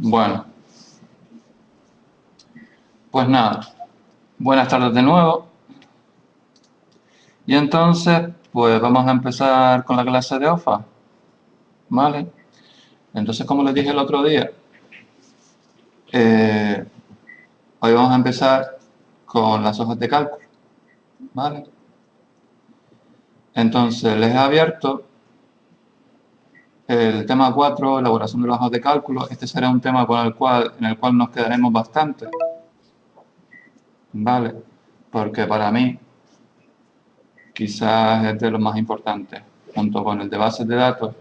Bueno, pues nada, buenas tardes de nuevo. Y entonces, pues vamos a empezar con la clase de OFA, ¿vale? Entonces, como les dije el otro día, hoy vamos a empezar con las hojas de cálculo, ¿vale? Entonces, les he abierto el tema 4, elaboración de las hojas de cálculo. Este será un tema en el cual nos quedaremos bastante, ¿vale? Porque para mí quizás es de los más importantes, junto con el de bases de datos,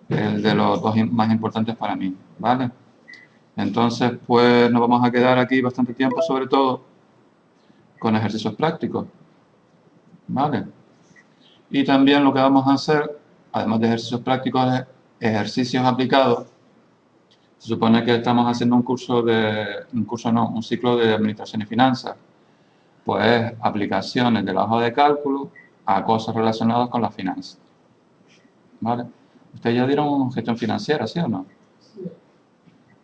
el de los dos más importantes para mí, ¿vale? Entonces, pues nos vamos a quedar aquí bastante tiempo, sobre todo con ejercicios prácticos, ¿vale? Y también lo que vamos a hacer, además de ejercicios prácticos, es ejercicios aplicados. Se supone que estamos haciendo un ciclo de administración y finanzas, pues aplicaciones de la hoja de cálculo a cosas relacionadas con las finanzas, ¿vale? Ustedes ya dieron gestión financiera, ¿sí o no? Sí.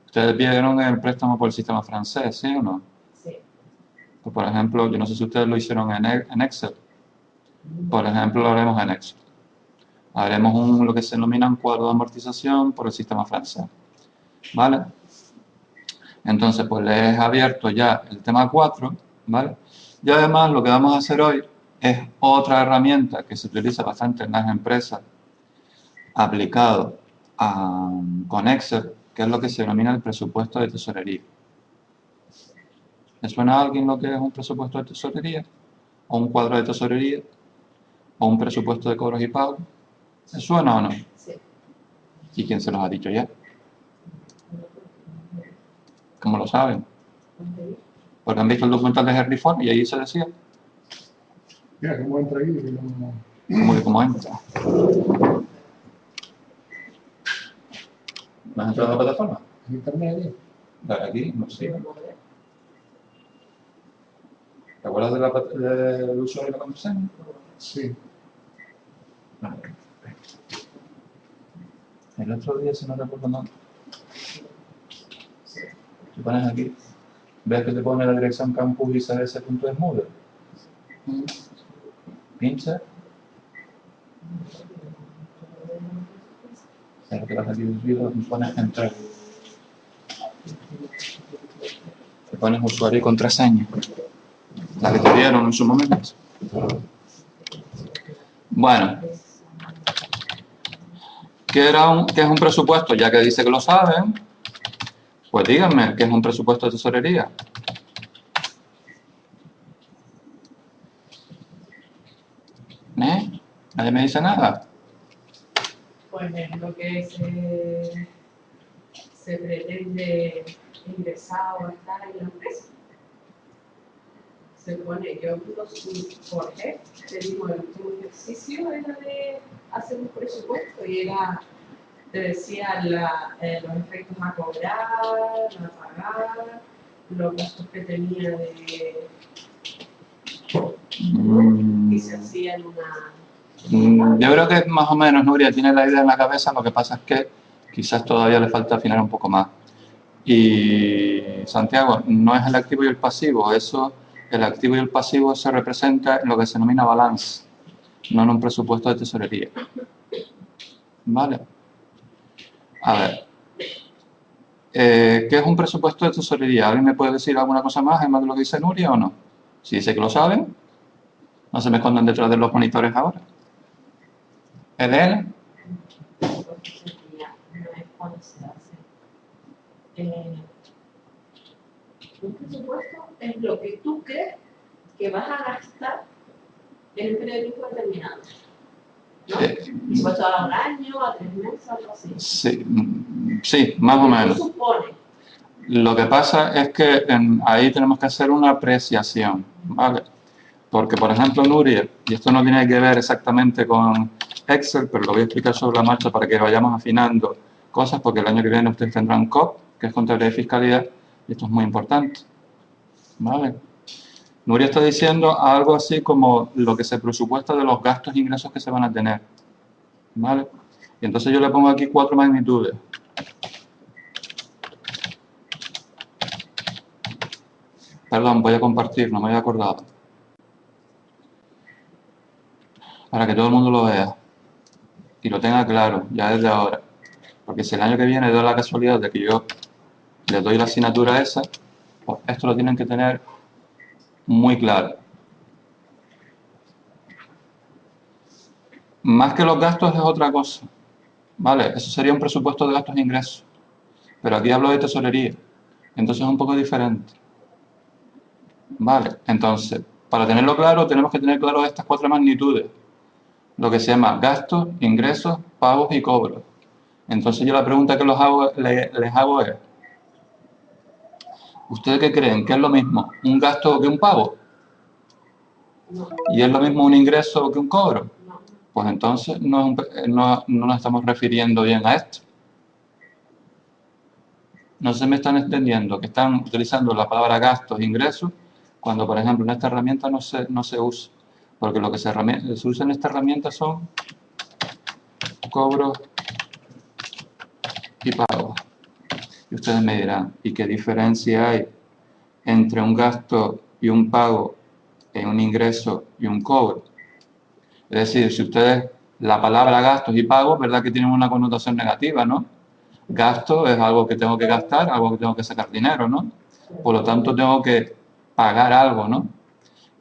Ustedes vieron el préstamo por el sistema francés, ¿sí o no? Sí. Pues, por ejemplo, yo no sé si ustedes lo hicieron en Excel. Por ejemplo, lo haremos en Excel. Haremos lo que se denomina un cuadro de amortización por el sistema francés, ¿vale? Entonces, pues les he abierto ya el tema 4, ¿vale? Y además lo que vamos a hacer hoy es otra herramienta que se utiliza bastante en las empresas aplicado con Excel, que es lo que se denomina el presupuesto de tesorería. ¿Le suena a alguien lo que es un presupuesto de tesorería? ¿O un cuadro de tesorería? ¿O un presupuesto de cobros y pagos? ¿Le suena o no? Sí. ¿Y quién se los ha dicho ya? ¿Cómo lo saben? Porque han visto el documental de Henry Ford y ahí se decía. Mira, ¿cómo entra aquí? ¿Cómo que cómo entra? ¿No has entrado a la plataforma? ¿En internet? Dale aquí, no sé. ¿Te acuerdas del usuario y la contraseña? Sí. Vale. El otro día, si no recuerdo mal, tú pones aquí, ves que te pone la dirección campusisabs.smooth. Pincha. Ahora te vas aquí un ruido y pones entrar. Te pones usuario y contraseña. La que te dieron en su momento. Bueno. ¿Qué es un presupuesto? Ya que dice que lo saben, pues díganme, ¿qué es un presupuesto de tesorería? ¿Nadie me dice nada? Pues es lo que se pretende ingresar o estar en la empresa. Se pone, yo Jorge, te digo, el último ejercicio era de hacer un presupuesto y te decía los efectos a cobrar, a pagar, los gastos que tenía y se hacía en una... Yo creo que más o menos Nuria tiene la idea en la cabeza, lo que pasa es que quizás todavía le falta afinar un poco más. Y Santiago, no es el activo y el pasivo, el activo y el pasivo se representa en lo que se denomina balance, no en un presupuesto de tesorería. ¿Vale? A ver, ¿qué es un presupuesto de tesorería? ¿Alguien me puede decir alguna cosa más, además de lo que dice Nuria o no? Si dice que lo saben, no se me escondan detrás de los monitores ahora. ¿Elena? No es cuando se hace. Un presupuesto es lo que tú crees que vas a gastar en un periodo de tiempo determinado. ¿No? Dispuesto a un año, a 3 meses, algo así. Sí, más o menos. ¿Qué supone? Lo que pasa es que ahí tenemos que hacer una apreciación, ¿vale? Porque, por ejemplo, Nuria, y esto no tiene que ver exactamente con Excel, pero lo voy a explicar sobre la marcha para que vayamos afinando cosas, porque el año que viene ustedes tendrán COP, que es Contabilidad y Fiscalidad, y esto es muy importante, ¿vale? Nuria está diciendo algo así como lo que se presupuesta de los gastos e ingresos que se van a tener, ¿vale? Y entonces yo le pongo aquí 4 magnitudes. Perdón, voy a compartir, no me había acordado. Para que todo el mundo lo vea y lo tenga claro ya desde ahora. Porque si el año que viene doy la casualidad de que yo les doy la asignatura esa, pues esto lo tienen que tener muy claro. Más que los gastos es otra cosa, ¿vale? Eso sería un presupuesto de gastos e ingresos. Pero aquí hablo de tesorería, entonces es un poco diferente. Vale, entonces, para tenerlo claro, tenemos que tener claro estas 4 magnitudes. Lo que se llama gastos, ingresos, pagos y cobros. Entonces yo la pregunta que les hago es, ¿ustedes qué creen? ¿Que es lo mismo un gasto que un pago? No, ¿Y es lo mismo un ingreso que un cobro? no. Pues entonces no nos estamos refiriendo bien a esto. No se me están entendiendo que están utilizando la palabra gastos, ingresos, cuando por ejemplo en esta herramienta no se usa. Porque lo que se usa en esta herramienta son cobros y pagos. Y ustedes me dirán, ¿y qué diferencia hay entre un gasto y un pago en un ingreso y un cobro? Es decir, si ustedes, la palabra gastos y pagos, ¿verdad que tienen una connotación negativa, no? Gasto es algo que tengo que gastar, algo que tengo que sacar dinero, ¿no? Por lo tanto, tengo que pagar algo, ¿no?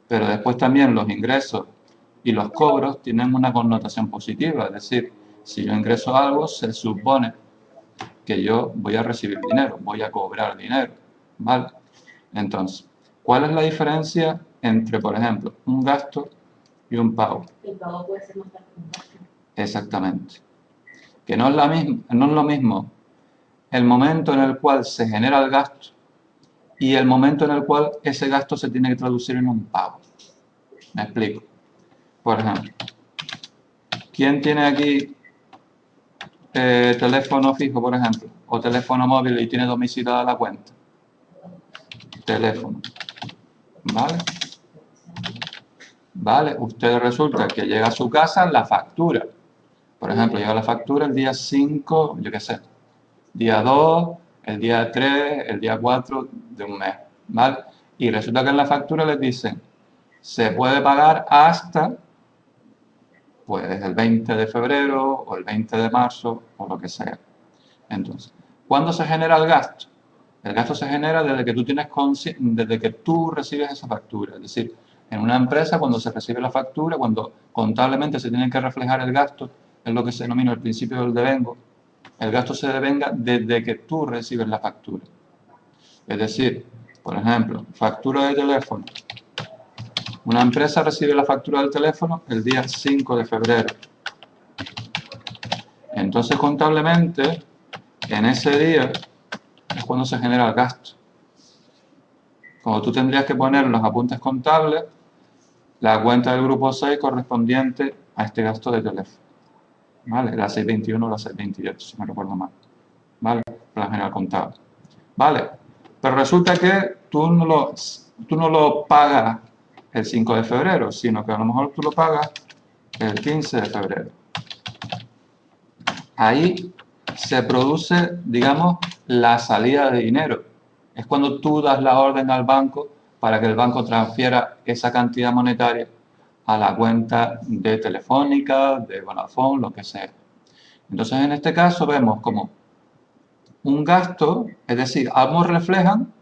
Pero después también los ingresos y los cobros tienen una connotación positiva. Es decir, si yo ingreso algo, se supone que yo voy a recibir dinero, voy a cobrar dinero, ¿vale? Entonces, ¿cuál es la diferencia entre, por ejemplo, un gasto y un pago? El pago puede ser más tarde que un gasto. Exactamente. Que no es lo mismo el momento en el cual se genera el gasto y el momento en el cual ese gasto se tiene que traducir en un pago. Me explico. Por ejemplo, ¿quién tiene aquí teléfono fijo, por ejemplo? O teléfono móvil y tiene domiciliada la cuenta. Teléfono. ¿Vale? ¿Vale? Usted resulta que llega a su casa la factura. Por ejemplo, llega la factura el día 5, yo qué sé, día 2, el día 3, el día 4 de un mes. ¿Vale? Y resulta que en la factura les dicen, se puede pagar hasta, pues, el 20 de febrero o el 20 de marzo o lo que sea. Entonces, ¿cuándo se genera el gasto? El gasto se genera desde que tú recibes esa factura. Es decir, en una empresa, cuando se recibe la factura, cuando contablemente se tiene que reflejar el gasto, es lo que se denomina el principio del devengo. El gasto se devenga desde que tú recibes la factura. Es decir, por ejemplo, factura de teléfono. Una empresa recibe la factura del teléfono el día 5 de febrero. Entonces, contablemente, en ese día es cuando se genera el gasto. Como tú tendrías que poner en los apuntes contables la cuenta del grupo 6 correspondiente a este gasto de teléfono. ¿Vale? La 621 o la 628, si me recuerdo mal. ¿Vale? Plan general contable. ¿Vale? Pero resulta que tú no lo pagas el 5 de febrero, sino que a lo mejor tú lo pagas el 15 de febrero. Ahí se produce, digamos, la salida de dinero. Es cuando tú das la orden al banco para que el banco transfiera esa cantidad monetaria a la cuenta de Telefónica, de Vodafone, lo que sea. Entonces, en este caso vemos como un gasto, es decir, ambos reflejan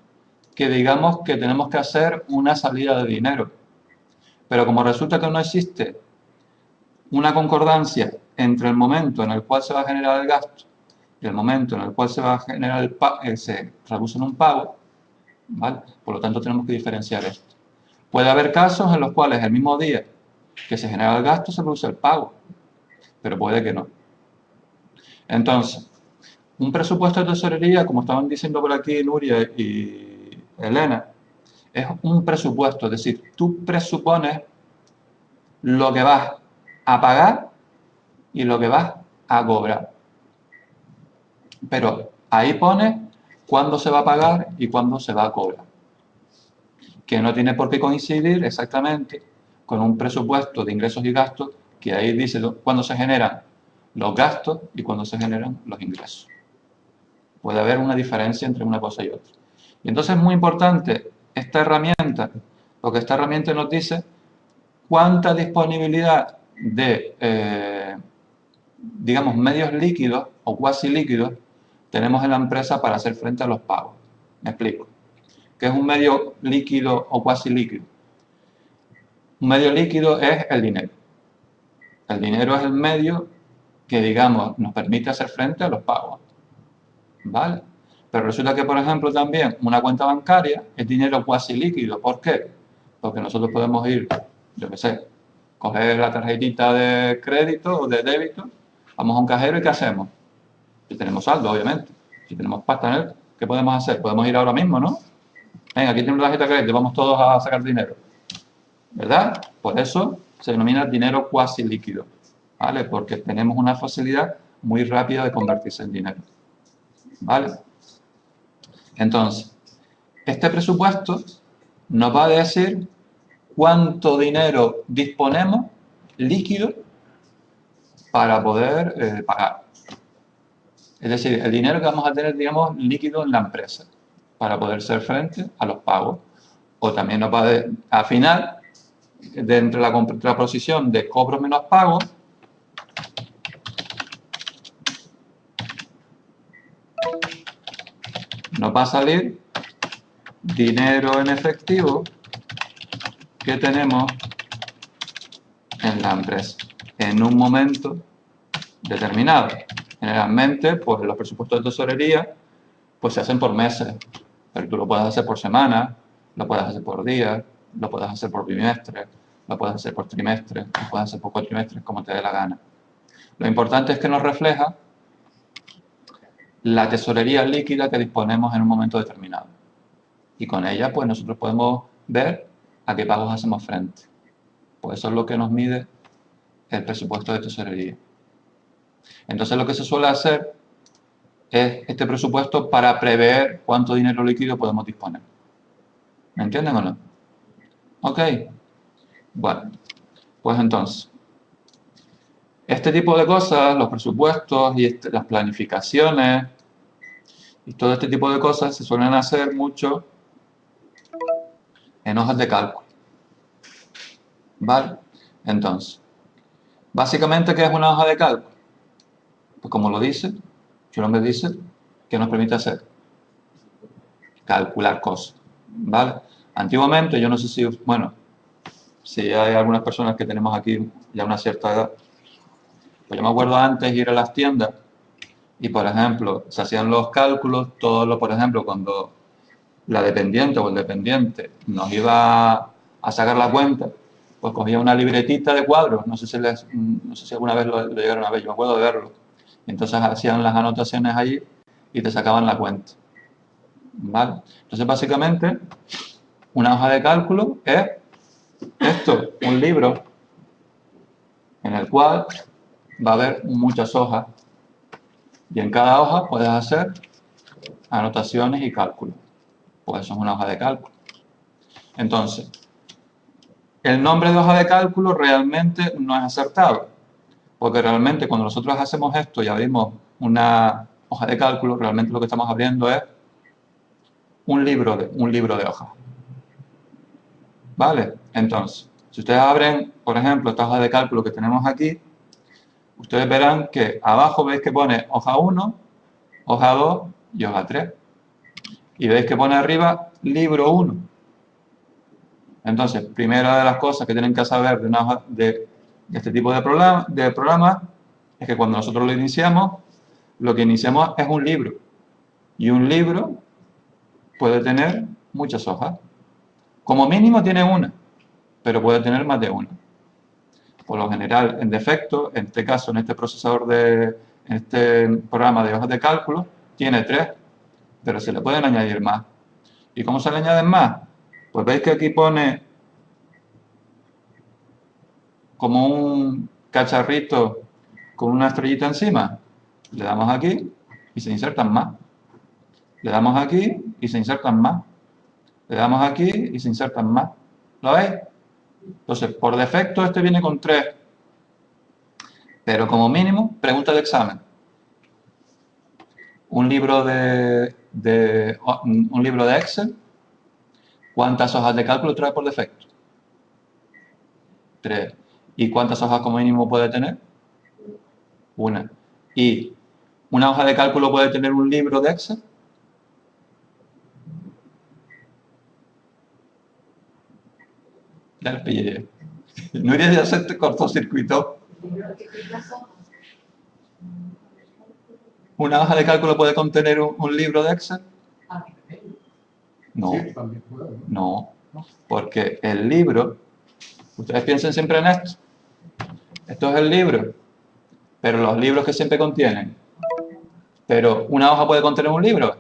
que digamos que tenemos que hacer una salida de dinero. Pero como resulta que no existe una concordancia entre el momento en el cual se va a generar el gasto y el momento en el cual se va a generar se traduce en un pago, ¿vale? Por lo tanto, tenemos que diferenciar esto. Puede haber casos en los cuales el mismo día que se genera el gasto se produce el pago, pero puede que no. Entonces, un presupuesto de tesorería, como estaban diciendo por aquí Nuria y Elena, es un presupuesto, es decir, tú presupones lo que vas a pagar y lo que vas a cobrar. Pero ahí pone cuándo se va a pagar y cuándo se va a cobrar. Que no tiene por qué coincidir exactamente con un presupuesto de ingresos y gastos que ahí dice cuándo se generan los gastos y cuándo se generan los ingresos. Puede haber una diferencia entre una cosa y otra. Y entonces es muy importante esta herramienta, porque esta herramienta nos dice cuánta disponibilidad de, digamos, medios líquidos o cuasi líquidos tenemos en la empresa para hacer frente a los pagos. Me explico. ¿Qué es un medio líquido o cuasi líquido? Un medio líquido es el dinero. El dinero es el medio que, digamos, nos permite hacer frente a los pagos. ¿Vale? Pero resulta que, por ejemplo, también una cuenta bancaria es dinero cuasi líquido. ¿Por qué? Porque nosotros podemos ir, yo qué sé, coger la tarjetita de crédito o de débito, vamos a un cajero y ¿qué hacemos? Si tenemos saldo, obviamente. Si tenemos pasta en él, ¿qué podemos hacer? Podemos ir ahora mismo, ¿no? Venga, aquí tenemos una tarjeta de crédito, vamos todos a sacar dinero. ¿Verdad? Por eso se denomina dinero cuasi líquido. ¿Vale? Porque tenemos una facilidad muy rápida de convertirse en dinero. ¿Vale? Entonces, este presupuesto nos va a decir cuánto dinero disponemos líquido para poder pagar. Es decir, el dinero que vamos a tener, digamos, líquido en la empresa para poder hacer frente a los pagos. O también nos va a, al final, dentro de la contraposición de cobros menos pagos, nos va a salir dinero en efectivo que tenemos en la empresa en un momento determinado. Generalmente, pues los presupuestos de tesorería pues se hacen por meses, pero tú lo puedes hacer por semana, lo puedes hacer por día, lo puedes hacer por bimestre, lo puedes hacer por trimestre, lo puedes hacer por cuatrimestres, como te dé la gana. Lo importante es que nos refleja la tesorería líquida que disponemos en un momento determinado. Y con ella, pues nosotros podemos ver a qué pagos hacemos frente. Pues eso es lo que nos mide el presupuesto de tesorería. Entonces lo que se suele hacer es este presupuesto para prever cuánto dinero líquido podemos disponer. ¿Me entienden o no? Ok. Bueno, pues entonces, este tipo de cosas, los presupuestos y las planificaciones y todo este tipo de cosas se suelen hacer mucho en hojas de cálculo. ¿Vale? Entonces, básicamente, ¿qué es una hoja de cálculo? Pues como lo dice, su nombre dice, ¿qué nos permite hacer? Calcular cosas. ¿Vale? Antiguamente, yo no sé si, bueno, si hay algunas personas que tenemos aquí ya una cierta edad, pues yo me acuerdo antes ir a las tiendas y, por ejemplo, se hacían los cálculos, por ejemplo, cuando la dependiente o el dependiente nos iba a sacar la cuenta, pues cogía una libretita de cuadros, no sé si alguna vez lo llegaron a ver, yo me acuerdo de verlo, y entonces hacían las anotaciones allí y te sacaban la cuenta. ¿Vale? Entonces, básicamente, una hoja de cálculo es esto, un libro en el cual va a haber muchas hojas y en cada hoja puedes hacer anotaciones y cálculos. Pues eso es una hoja de cálculo. Entonces, el nombre de hoja de cálculo realmente no es acertado, porque realmente cuando nosotros hacemos esto y abrimos una hoja de cálculo, realmente lo que estamos abriendo es un libro de hojas. ¿Vale? Entonces, si ustedes abren, por ejemplo, esta hoja de cálculo que tenemos aquí, ustedes verán que abajo veis que pone hoja 1, hoja 2 y hoja 3. Y veis que pone arriba libro 1. Entonces, primera de las cosas que tienen que saber de este tipo de programa es que cuando nosotros lo iniciamos es un libro. Y un libro puede tener muchas hojas. Como mínimo tiene una, pero puede tener más de una. Por lo general, en defecto, en este caso, en este programa de hojas de cálculo, tiene 3, pero se le pueden añadir más. ¿Y cómo se le añaden más? Pues veis que aquí pone como un cacharrito con una estrellita encima. Le damos aquí y se insertan más. Le damos aquí y se insertan más. Le damos aquí y se insertan más. ¿Lo veis? Entonces, por defecto este viene con 3. Pero como mínimo, pregunta de examen. Un libro de Excel ¿Cuántas hojas de cálculo trae por defecto? 3. ¿Y cuántas hojas como mínimo puede tener? 1. ¿Y una hoja de cálculo puede tener un libro de Excel? Ya les pillé. Nuria ya se te cortocircuitó. ¿Una hoja de cálculo puede contener un libro de Excel? No, Sí, también puede, ¿no? no, porque el libro, ustedes piensen siempre en esto. Esto es el libro, pero los libros que siempre contienen. ¿Pero una hoja puede contener un libro?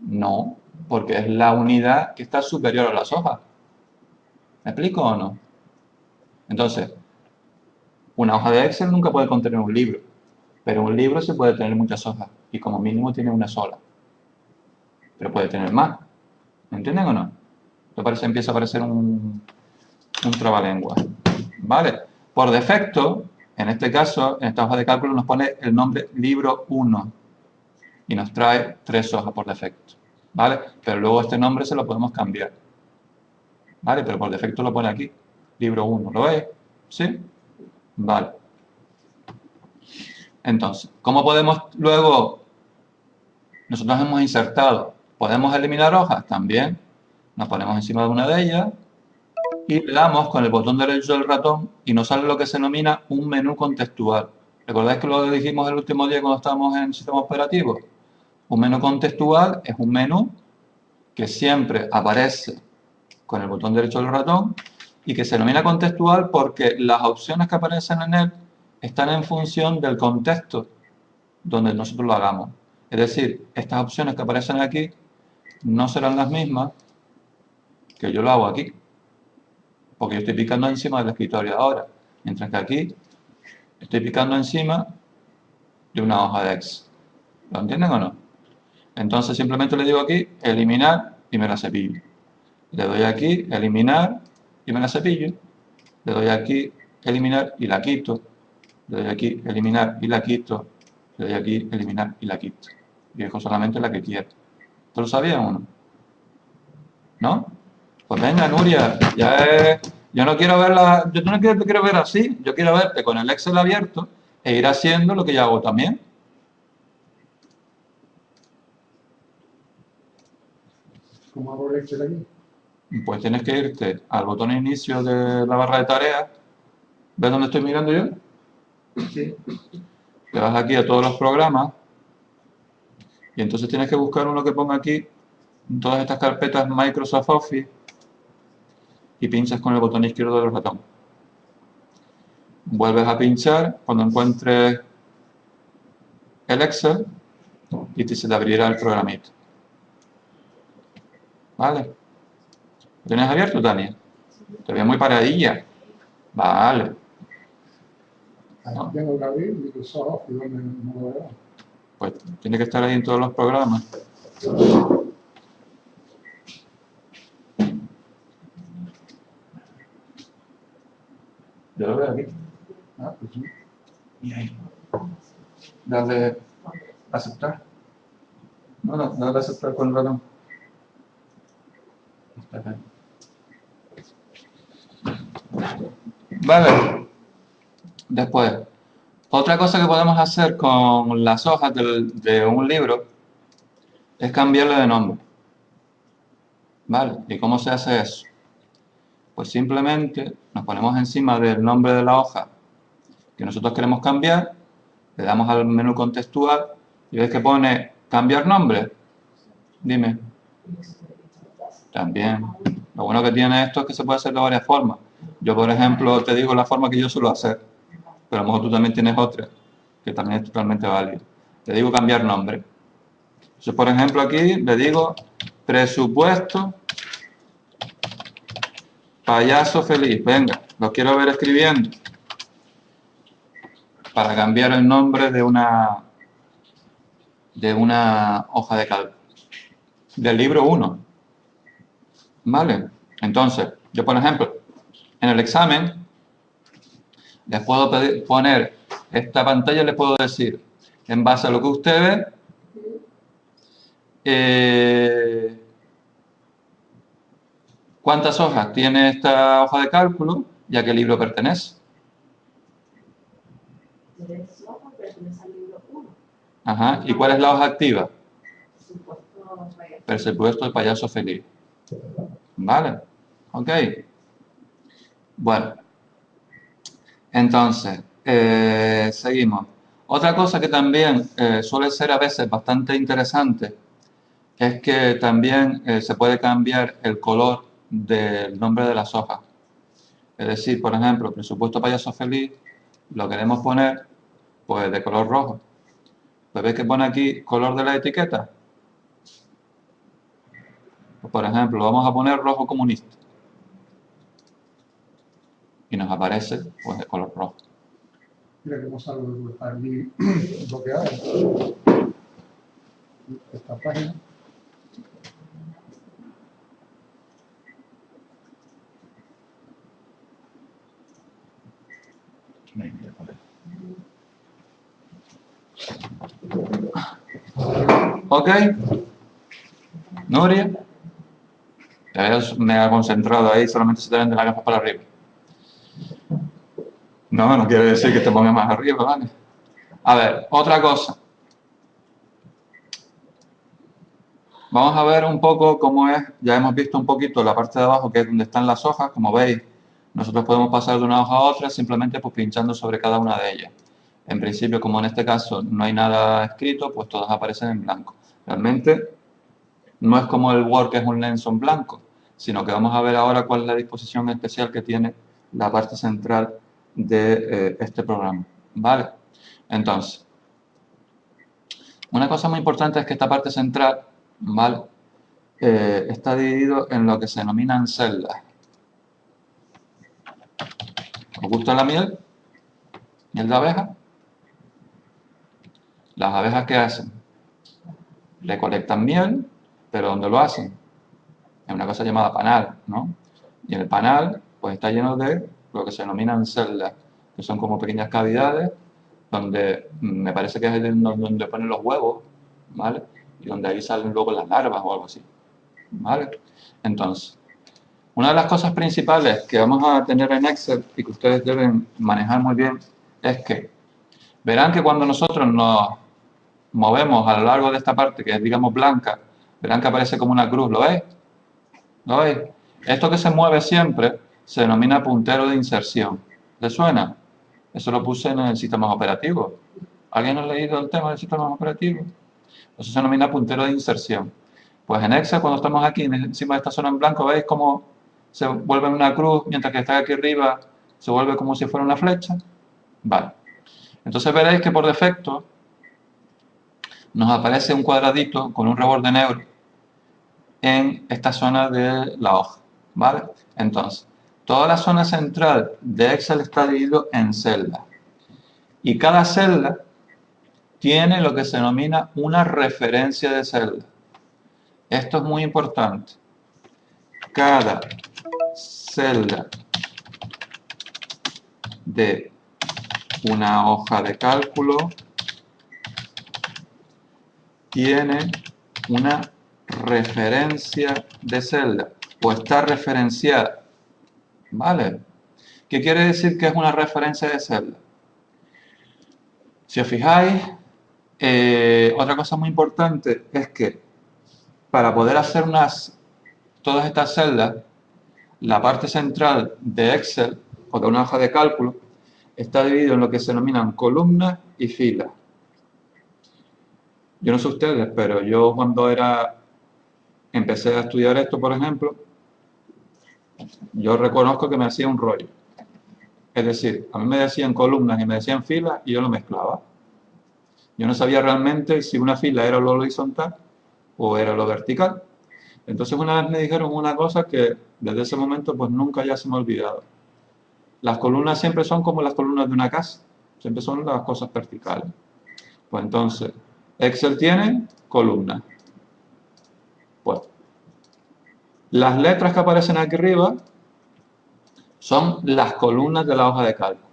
No, porque es la unidad que está superior a las hojas. ¿Me explico o no? Entonces, una hoja de Excel nunca puede contener un libro, pero un libro sí puede tener muchas hojas y como mínimo tiene una sola. Pero puede tener más. ¿Me entienden o no? Empieza a aparecer un trabalengua. ¿Vale? Por defecto, en este caso, en esta hoja de cálculo nos pone el nombre libro 1 y nos trae 3 hojas por defecto. ¿Vale? Pero luego este nombre se lo podemos cambiar. ¿Vale? Pero por defecto lo pone aquí. Libro 1. ¿Lo veis? ¿Sí? Vale. Entonces, ¿cómo podemos luego? Nosotros hemos insertado. ¿Podemos eliminar hojas? También. Nos ponemos encima de una de ellas y le damos con el botón derecho del ratón y nos sale lo que se denomina un menú contextual. ¿Recordáis que lo dijimos el último día cuando estábamos en el sistema operativo? Un menú contextual es un menú que siempre aparece con el botón derecho del ratón y que se denomina contextual porque las opciones que aparecen en él están en función del contexto donde nosotros lo hagamos. Es decir, estas opciones que aparecen aquí no serán las mismas que yo lo hago aquí, porque yo estoy picando encima del escritorio ahora, mientras que aquí estoy picando encima de una hoja de Excel. ¿Lo entienden o no? Entonces simplemente le digo aquí, eliminar y me la cepillo. Le doy aquí, eliminar y me la cepillo. Le doy aquí, eliminar y la quito. Le doy aquí, eliminar y la quito. Le doy aquí, eliminar y la quito. Y dejo solamente la que quiero. ¿Tú lo sabías o no? ¿No? Pues venga, Nuria, yo no quiero verla, yo no quiero, te quiero ver así, yo quiero verte con el Excel abierto e ir haciendo lo que yo hago también. ¿Cómo hago el Excel aquí? Pues tienes que irte al botón inicio de la barra de tareas. ¿Ves dónde estoy mirando yo? Sí. Te vas aquí a todos los programas y entonces tienes que buscar uno que ponga aquí en todas estas carpetas Microsoft Office y pinchas con el botón izquierdo del ratón. Vuelves a pinchar cuando encuentres el Excel y se te abrirá el programito. ¿Vale? ¿Lo tienes abierto, Tania? Te veo muy paradilla. Vale. Aquí tengo que abrir Microsoft y donde no lo veo. Pues tiene que estar ahí en todos los programas. Yo lo veo aquí. Ah, pues sí. Y ahí. Dale aceptar. No, dale aceptar con el ratón. Vale. Después, otra cosa que podemos hacer con las hojas de un libro es cambiarle de nombre. ¿Vale? ¿Y cómo se hace eso? Pues simplemente nos ponemos encima del nombre de la hoja que nosotros queremos cambiar, le damos al menú contextual y ves que pone cambiar nombre. Dime. También. Lo bueno que tiene esto es que se puede hacer de varias formas. Yo, por ejemplo, te digo la forma que yo suelo hacer, pero a lo mejor tú también tienes otra, que también es totalmente válida. Te digo cambiar nombre. Yo, por ejemplo, aquí le digo presupuesto payaso feliz. Venga, lo quiero ver escribiendo. Para cambiar el nombre de una hoja de cálculo. Del libro 1. ¿Vale? Entonces, yo, por ejemplo, en el examen les puedo poner esta pantalla, les puedo decir, en base a lo que usted ve, ¿Cuántas hojas tiene esta hoja de cálculo y a qué libro pertenece? 3 hojas, pertenece al libro 1. Ajá. ¿Y cuál es la hoja activa? Supuesto payaso. Presupuesto del payaso feliz. ¿Vale? Ok. Bueno. Entonces, seguimos. Otra cosa que también suele ser a veces bastante interesante es que también se puede cambiar el color del nombre de las hojas. Es decir, por ejemplo, presupuesto payaso feliz lo queremos poner pues de color rojo. Pues veis que pone aquí color de la etiqueta. Pues, por ejemplo, vamos a poner rojo comunista. Y nos aparece pues de color rojo. Mira cómo salgo de estar aquí bloqueado. Esta página. ¿Ok? Nuria. Me ha concentrado ahí, solamente se te ven de la gafas para arriba. No quiere decir que te pongas más arriba, ¿vale? A ver, otra cosa. Vamos a ver un poco cómo es, ya hemos visto un poquito la parte de abajo que es donde están las hojas, como veis, nosotros podemos pasar de una hoja a otra simplemente pues pinchando sobre cada una de ellas. En principio, como en este caso no hay nada escrito, pues todas aparecen en blanco. Realmente no es como el Word que es un lienzo en blanco, sino que vamos a ver ahora cuál es la disposición especial que tiene la parte central de este programa, ¿vale? Entonces, una cosa muy importante es que esta parte central, ¿vale? Está dividido en lo que se denominan celdas. ¿Os gusta la miel? ¿Miel de abeja? Las abejas, ¿qué hacen? Recolectan miel, pero ¿dónde lo hacen? En una cosa llamada panal, ¿no? Y el panal, pues está lleno de lo que se denominan celdas, que son como pequeñas cavidades donde me parece que es donde ponen los huevos, ¿vale? Y donde ahí salen luego las larvas o algo así, ¿vale? Entonces, una de las cosas principales que vamos a tener en Excel y que ustedes deben manejar muy bien es que verán que cuando nosotros nos movemos a lo largo de esta parte que es, digamos, blanca, verán que aparece como una cruz, ¿lo veis? ¿Lo veis? Esto que se mueve siempre se denomina puntero de inserción. ¿Les suena? Eso lo puse en el sistema operativo. ¿Alguien ha leído el tema del sistema operativo? Eso se denomina puntero de inserción. Pues en Excel, cuando estamos aquí encima de esta zona en blanco, ¿veis cómo se vuelve una cruz, mientras que está aquí arriba se vuelve como si fuera una flecha? Vale. Entonces veréis que por defecto nos aparece un cuadradito con un reborde negro en esta zona de la hoja, ¿vale? Entonces, toda la zona central de Excel está dividida en celdas. Y cada celda tiene lo que se denomina una referencia de celda. Esto es muy importante. Cada celda de una hoja de cálculo tiene una referencia de celda o está referenciada, ¿vale? ¿Qué quiere decir que es una referencia de celda? Si os fijáis, otra cosa muy importante es que para poder hacer todas estas celdas, la parte central de Excel o de una hoja de cálculo está dividido en lo que se denominan columnas y filas. Yo no sé ustedes, pero yo cuando empecé a estudiar esto, por ejemplo, yo reconozco que me hacía un rollo. Es decir, a mí me decían columnas y me decían filas y yo lo mezclaba. Yo no sabía realmente si una fila era lo horizontal o era lo vertical. Entonces una vez me dijeron una cosa que desde ese momento pues nunca ya se me ha olvidado. Las columnas siempre son como las columnas de una casa, siempre son las cosas verticales. Pues entonces, Excel tiene columnas. Pues, las letras que aparecen aquí arriba son las columnas de la hoja de cálculo.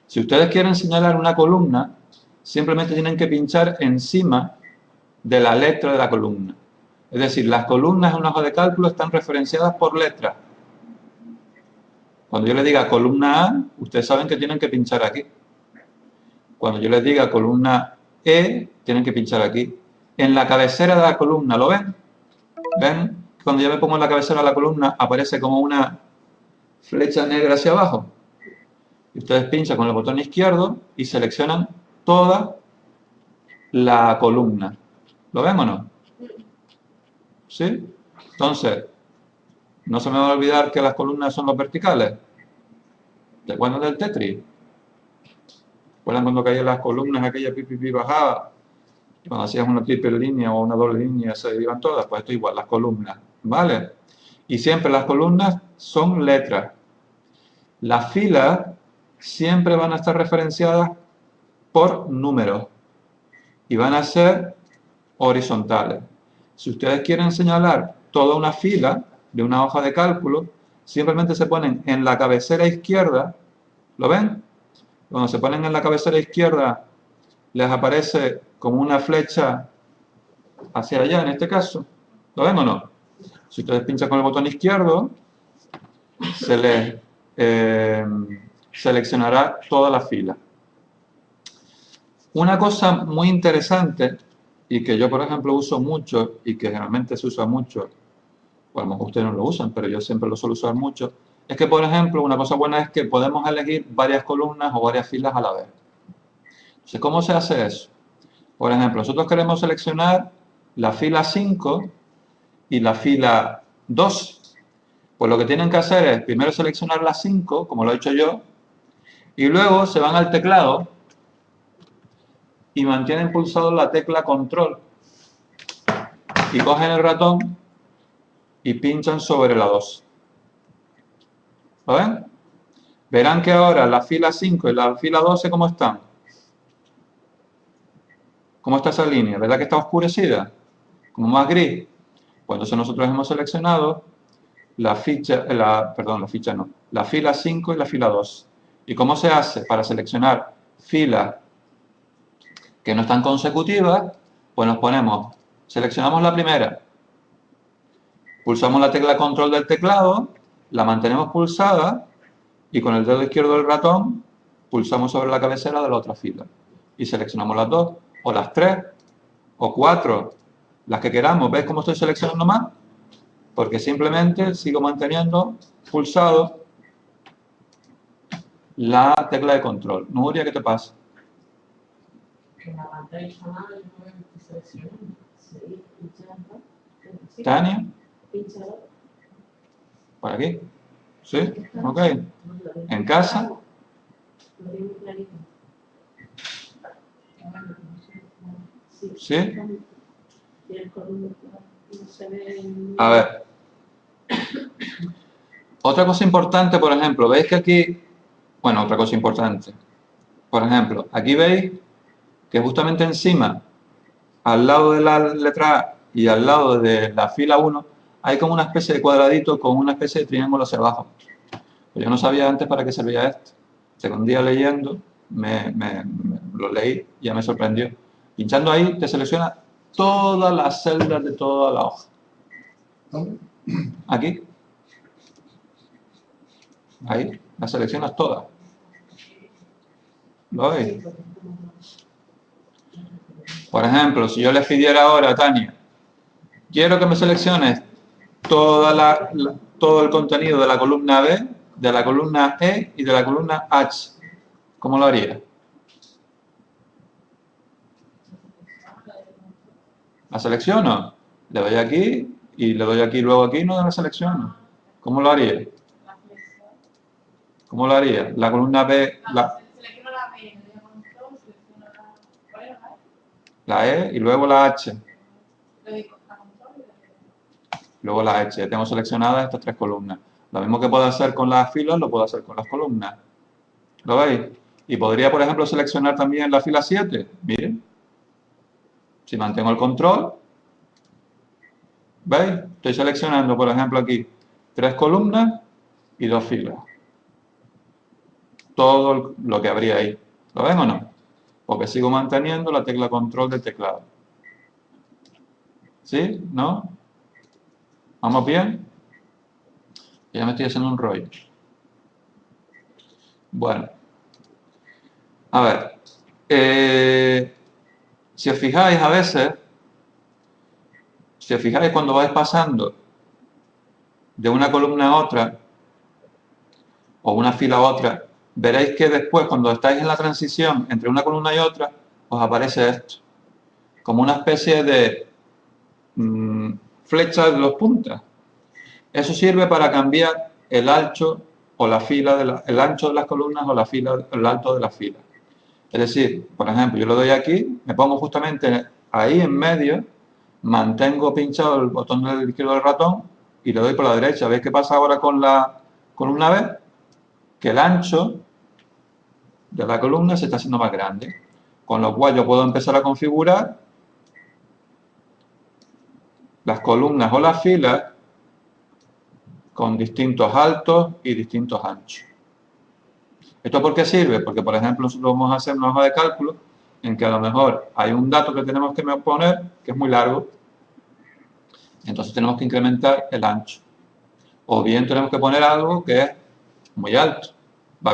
Si ustedes quieren señalar una columna, simplemente tienen que pinchar encima de la letra de la columna. Es Es decir, las columnas en una hoja de cálculo están referenciadas por letras. Cuando yo les diga columna A, ustedes saben que tienen que pinchar aquí. Cuando yo les diga columna E, tienen que pinchar aquí. En la cabecera de la columna, ¿lo ven? ¿Ven? Cuando yo me pongo en la cabecera de la columna, aparece como una flecha negra hacia abajo. Y ustedes pinchan con el botón izquierdo y seleccionan toda la columna. ¿Lo ven o no? ¿Sí? Entonces, no se me va a olvidar que las columnas son los verticales. ¿Te acuerdan del Tetris? ¿Recuerdan cuando caían las columnas, aquella pi, bajaba? Cuando hacías una triple línea o una doble línea se iban todas, pues esto igual, las columnas, ¿vale? Y siempre las columnas son letras. Las filas siempre van a estar referenciadas por números y van a ser horizontales. Si ustedes quieren señalar toda una fila de una hoja de cálculo, simplemente se ponen en la cabecera izquierda, ¿lo ven? Cuando se ponen en la cabecera izquierda, les aparece como una flecha hacia allá, en este caso. ¿Lo ven o no? Si ustedes pinchan con el botón izquierdo, se les seleccionará toda la fila. Una cosa muy interesante, y que yo, por ejemplo, uso mucho, y que generalmente se usa mucho, o a lo mejor ustedes no lo usan, pero yo siempre lo suelo usar mucho, es que, por ejemplo, una cosa buena es que podemos elegir varias columnas o varias filas a la vez. Entonces, ¿cómo se hace eso? Por ejemplo, nosotros queremos seleccionar la fila 5 y la fila 2. Pues lo que tienen que hacer es primero seleccionar la 5, como lo he hecho yo, y luego se van al teclado y mantienen pulsado la tecla control y cogen el ratón y pinchan sobre la 2. ¿Lo ven? Verán que ahora la fila 5 y la fila 12, ¿cómo están? ¿Cómo está esa línea? ¿Verdad que está oscurecida? Como más gris. Pues entonces nosotros hemos seleccionado la fila 5 y la fila 2. ¿Y cómo se hace? Para seleccionar filas que no están consecutivas, pues nos ponemos, seleccionamos la primera, pulsamos la tecla control del teclado, la mantenemos pulsada y con el dedo izquierdo del ratón pulsamos sobre la cabecera de la otra fila y seleccionamos las 2 o las 3 o 4, las que queramos. ¿Ves cómo estoy seleccionando más? Porque simplemente sigo manteniendo pulsado la tecla de control. Nuria, ¿qué te pasa? Que la pantalla está mal, yo no estoy seleccionando. Seguir pinchando. Tania, Pinchado. por aquí. ¿Sí? Ok. ¿En casa? Lo tengo clarito. ¿Sí? Y el columna no se ve. A ver. Otra cosa importante, por ejemplo, veis que aquí, bueno, otra cosa importante. Por ejemplo, aquí veis que justamente encima, al lado de la letra A y al lado de la fila 1, hay como una especie de cuadradito con una especie de triángulo hacia abajo. Pero yo no sabía antes para qué servía esto. Un día leyendo, lo leí y ya me sorprendió. Pinchando ahí, te selecciona todas las celdas de toda la hoja. ¿Dónde? Aquí. Ahí, las seleccionas todas. ¿Lo veis? Por ejemplo, si yo les pidiera ahora a Tania, quiero que me selecciones todo el contenido de la columna B, de la columna E y de la columna H, ¿cómo lo haría? ¿La selecciono? Le doy aquí y le doy aquí, luego aquí, no la selecciono. ¿Cómo lo haría? ¿Cómo lo haría? La columna B, Selecciono la B, le doy a control, selecciono ¿cuál era la E? la E y luego la H. Le doy a control y le doy. Luego la H. Ya tengo seleccionadas estas tres columnas. Lo mismo que puedo hacer con las filas, lo puedo hacer con las columnas. ¿Lo veis? Y podría, por ejemplo, seleccionar también la fila 7. Miren. Si mantengo el control, ¿veis? Estoy seleccionando, por ejemplo, aquí 3 columnas y 2 filas. Todo lo que habría ahí. ¿Lo ven o no? Porque sigo manteniendo la tecla control del teclado. ¿Sí? ¿No? ¿Vamos bien? Ya me estoy haciendo un rollo. Bueno. A ver. Si os fijáis a veces, si os fijáis cuando vais pasando de una columna a otra, o una fila a otra, veréis que después, cuando estáis en la transición entre una columna y otra, os aparece esto, como una especie de flecha de dos puntas. Eso sirve para cambiar el ancho o la fila, el ancho de las columnas o la fila, el alto de la fila. Es decir, por ejemplo, yo lo doy aquí, me pongo justamente ahí en medio, mantengo pinchado el botón del izquierdo del ratón y le doy por la derecha. ¿Veis qué pasa ahora con la columna B? Que el ancho de la columna se está haciendo más grande, con lo cual yo puedo empezar a configurar las columnas o las filas con distintos altos y distintos anchos. ¿Esto por qué sirve? Porque, por ejemplo, nosotros vamos a hacer una hoja de cálculo en que a lo mejor hay un dato que tenemos que poner que es muy largo, entonces tenemos que incrementar el ancho. O bien tenemos que poner algo que es muy alto, va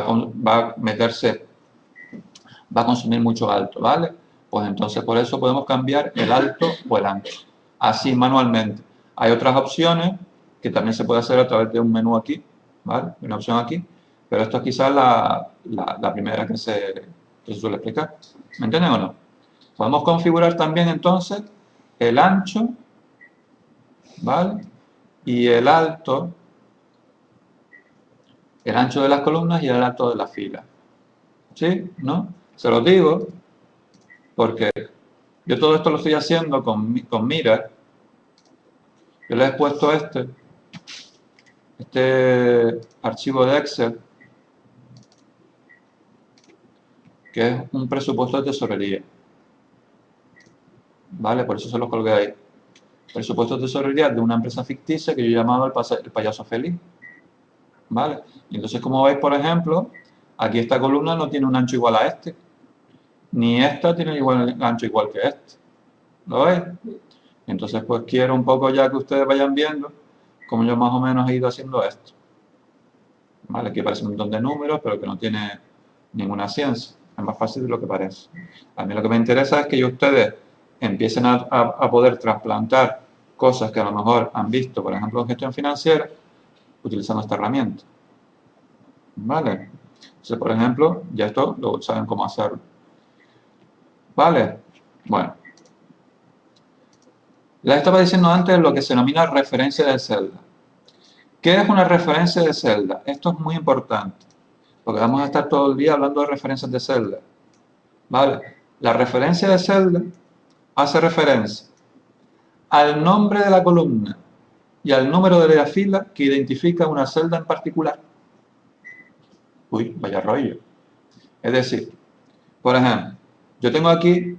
a consumir mucho alto, ¿vale? Pues entonces por eso podemos cambiar el alto o el ancho, así manualmente. Hay otras opciones que también se puede hacer a través de un menú aquí, ¿vale? Una opción aquí, pero esto es quizás la primera que se suele explicar. ¿Me entienden o no? Podemos configurar también entonces el ancho, ¿vale? Y el alto, el ancho de las columnas y el alto de las filas. ¿Sí? ¿No? Se los digo porque yo todo esto lo estoy haciendo con Mira. Yo le he puesto este archivo de Excel, que es un presupuesto de tesorería. ¿Vale? Por eso se los colgué ahí. Presupuesto de tesorería de una empresa ficticia que yo he llamado el payaso feliz. ¿Vale? Y entonces, como veis, por ejemplo, aquí esta columna no tiene un ancho igual a este, ni esta tiene un ancho igual que este. ¿Lo veis? Entonces, pues quiero un poco ya que ustedes vayan viendo cómo yo más o menos he ido haciendo esto. ¿Vale? Aquí aparece un montón de números, pero que no tiene ninguna ciencia. Es más fácil de lo que parece. A mí lo que me interesa es que ustedes empiecen a poder trasplantar cosas que a lo mejor han visto, por ejemplo, en gestión financiera, utilizando esta herramienta. ¿Vale? Entonces, por ejemplo, ya esto lo saben cómo hacerlo. ¿Vale? Bueno. Les estaba diciendo antes lo que se denomina referencia de celda. ¿Qué es una referencia de celda? Esto es muy importante, porque vamos a estar todo el día hablando de referencias de celda. ¿Vale? La referencia de celda hace referencia al nombre de la columna y al número de la fila que identifica una celda en particular. Uy, vaya rollo. Es decir, por ejemplo, yo tengo aquí,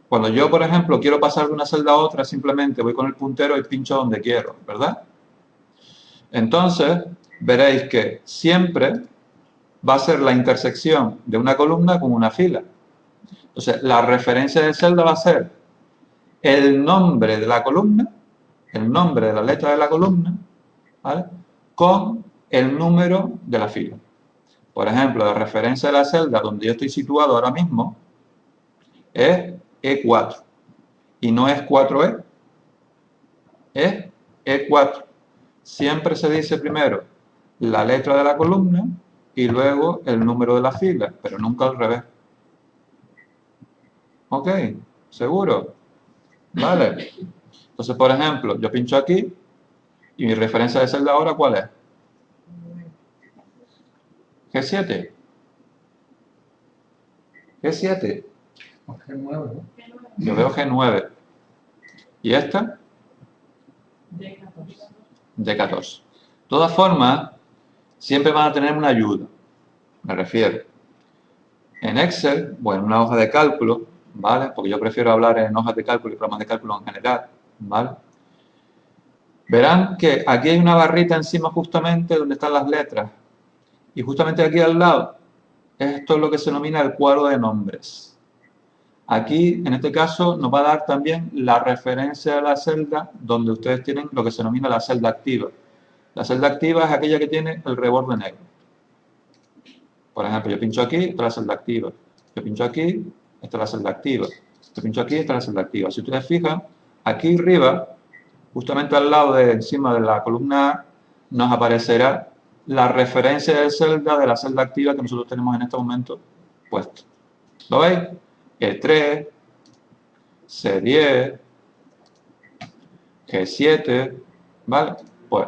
cuando yo, por ejemplo, quiero pasar de una celda a otra, simplemente voy con el puntero y pincho donde quiero, ¿verdad? Entonces, veréis que siempre va a ser la intersección de una columna con una fila. Entonces, la referencia de celda va a ser el nombre de la columna, el nombre de la letra de la columna, ¿vale? Con el número de la fila. Por ejemplo, la referencia de la celda donde yo estoy situado ahora mismo es E4 y no es 4E, es E4. Siempre se dice primero la letra de la columna y luego el número de la fila, pero nunca al revés. ¿Ok? ¿Seguro? ¿Vale? Entonces, por ejemplo, yo pincho aquí y mi referencia de celda ahora, ¿cuál es? G7. G7. G9, ¿no? Yo veo G9. ¿Y esta? D14. D14. De todas formas, siempre van a tener una ayuda. Me refiero. En Excel, o en una hoja de cálculo, ¿vale? Porque yo prefiero hablar en hojas de cálculo y programas de cálculo en general, ¿vale? Verán que aquí hay una barrita encima justamente donde están las letras. Y justamente aquí al lado, esto es lo que se denomina el cuadro de nombres. Aquí, en este caso, nos va a dar también la referencia de la celda donde ustedes tienen lo que se denomina la celda activa. La celda activa es aquella que tiene el reborde negro. Por ejemplo, yo pincho aquí, esta es la celda activa. Yo pincho aquí, esta es la celda activa. Yo pincho aquí, esta es la celda activa. Si ustedes fijan, aquí arriba, justamente al lado de encima de la columna A, nos aparecerá la referencia de celda de la celda activa que nosotros tenemos en este momento puesto. ¿Lo veis? E3, C10, G7, ¿vale? Pues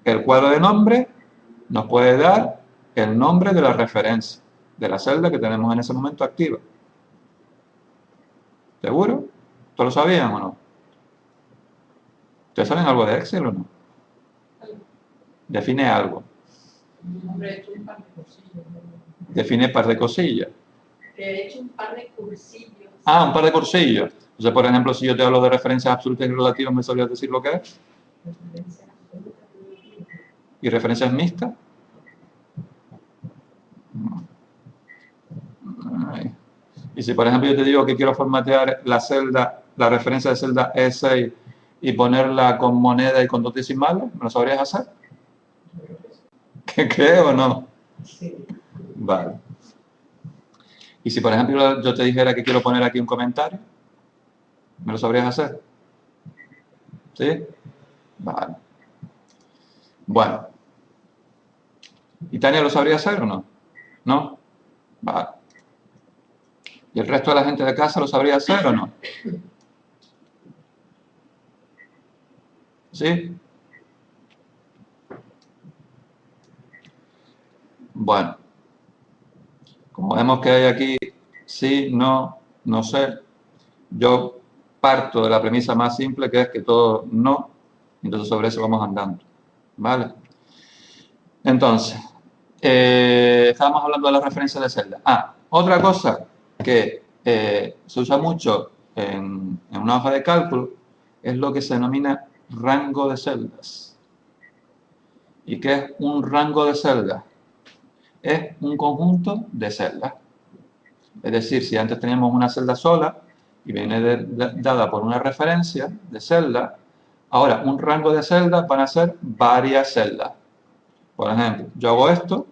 el cuadro de nombre nos puede dar el nombre de la referencia de la celda que tenemos en ese momento activa. ¿Seguro? ¿Todos lo sabían o no? ¿Ustedes saben algo de Excel o no? Define algo. Hombre, he hecho un par de cursillos. Define par de cosillas. He hecho un par de cursillos. Ah, un par de cursillos. Entonces, por ejemplo, si yo te hablo de referencias absolutas y relativas, ¿me sabrías decir lo que es? Referencia absoluta y relativa. ¿Y referencias mixtas? Ay. Y si, por ejemplo, yo te digo que quiero formatear la celda, la referencia de celda E6 y ponerla con moneda y con dos decimales, ¿me lo sabrías hacer? ¿Qué creo o no? Sí. Vale. Y si, por ejemplo, yo te dijera que quiero poner aquí un comentario, ¿me lo sabrías hacer? ¿Sí? Vale. Bueno. ¿Y Tania lo sabría hacer o no? ¿No? Vale. ¿Y el resto de la gente de casa lo sabría hacer o no? ¿Sí? Bueno. Como vemos que hay aquí sí, no, no sé, yo parto de la premisa más simple que es que todo no, entonces sobre eso vamos andando, ¿vale? Entonces, estábamos hablando de la referencia de celda. Ah, otra cosa que se usa mucho en una hoja de cálculo es lo que se denomina rango de celdas. ¿Y qué es un rango de celdas? Es un conjunto de celdas. Es decir, si antes teníamos una celda sola y viene dada por una referencia de celda, ahora un rango de celdas van a ser varias celdas. Por ejemplo, yo hago esto,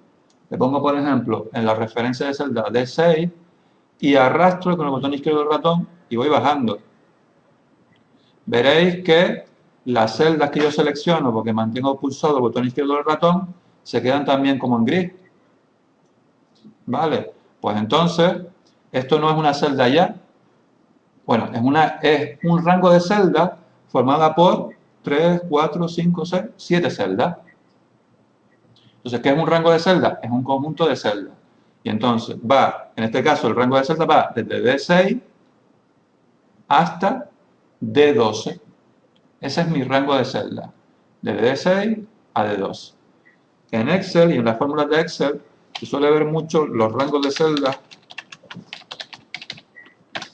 le pongo por ejemplo en la referencia de celda D6 y arrastro con el botón izquierdo del ratón y voy bajando. Veréis que las celdas que yo selecciono porque mantengo pulsado el botón izquierdo del ratón se quedan también como en gris. ¿Vale? Pues entonces, esto no es una celda ya. Bueno, es un rango de celdas formada por 3, 4, 5, 6, 7 celdas. Entonces, ¿qué es un rango de celdas? Es un conjunto de celdas. Y entonces va, en este caso, el rango de celdas va desde D6 hasta D12. Ese es mi rango de celdas. Desde D6 a D12. En Excel y en las fórmulas de Excel se suele ver mucho los rangos de celdas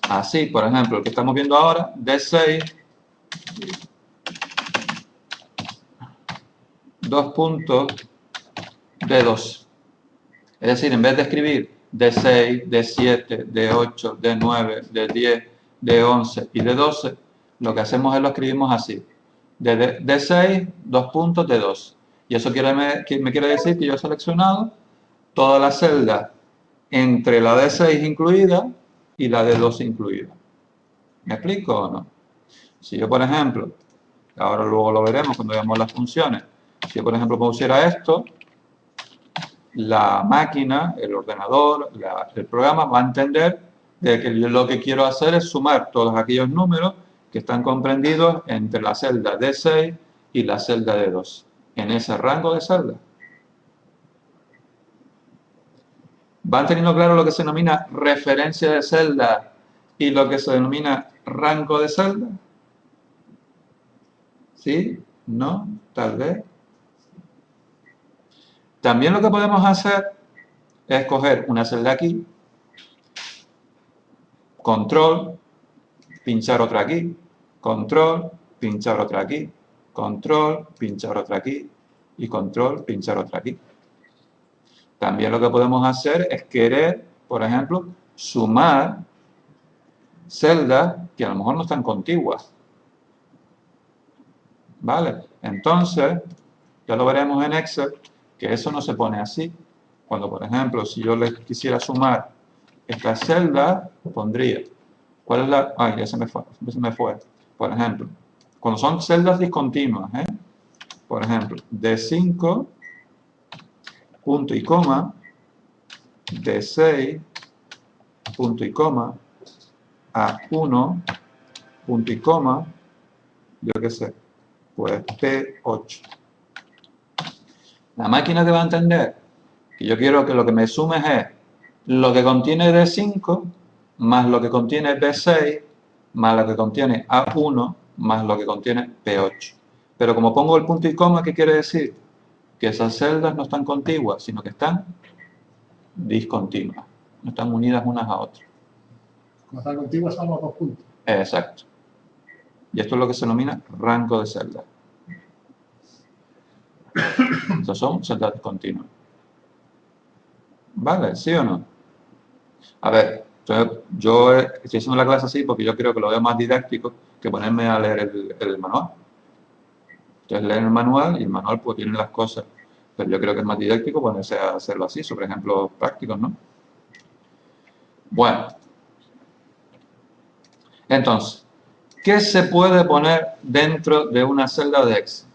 así, por ejemplo, el que estamos viendo ahora, D6, 2 puntos, D2. Es decir, en vez de escribir D6, D7, D8, D9, D10, D11 y D12, lo que hacemos es lo escribimos así. D6, 2 puntos, D2. Y eso me quiere decir que yo he seleccionado todas las celdas entre la D6 incluida y la D12 incluida. ¿Me explico o no? Si yo, por ejemplo, ahora luego lo veremos cuando veamos las funciones, si yo, por ejemplo, pusiera esto, la máquina, el ordenador, el programa va a entender de que yo lo que quiero hacer es sumar todos aquellos números que están comprendidos entre la celda D6 y la celda D2, en ese rango de celdas. ¿Van teniendo claro lo que se denomina referencia de celda y lo que se denomina rango de celda? ¿Sí? ¿No? Tal vez. También lo que podemos hacer es coger una celda aquí, control, pinchar otra aquí, control, pinchar otra aquí, control, pinchar otra aquí y control, pinchar otra aquí. También lo que podemos hacer es querer, por ejemplo, sumar celdas que a lo mejor no están contiguas. ¿Vale? Entonces, ya lo veremos en Excel, que eso no se pone así. Cuando, por ejemplo, si yo le quisiera sumar esta celda, pondría, ¿cuál es la? Ay, ya se me fue. Por ejemplo, cuando son celdas discontinuas, por ejemplo, D5, punto y coma, D6, punto y coma, A1, punto y coma, yo qué sé, pues P8. La máquina te va a entender que yo quiero que lo que me sumes es lo que contiene D5 más lo que contiene D6 más lo que contiene A1 más lo que contiene P8. Pero como pongo el punto y coma, ¿qué quiere decir? Que esas celdas no están contiguas, sino que están discontinuas, no están unidas unas a otras. Como están contiguas son los dos puntos. Exacto. Y esto es lo que se denomina rango de celdas. Estos son celdas discontinuas. ¿Vale? ¿Sí o no? A ver, yo estoy haciendo la clase así porque yo creo que lo veo más didáctico que ponerme a leer el manual. Entonces leen el manual y el manual pues tiene las cosas, pero yo creo que es más didáctico ponerse a hacerlo así, sobre ejemplos prácticos, ¿no? Bueno, entonces, ¿qué se puede poner dentro de una celda de Excel?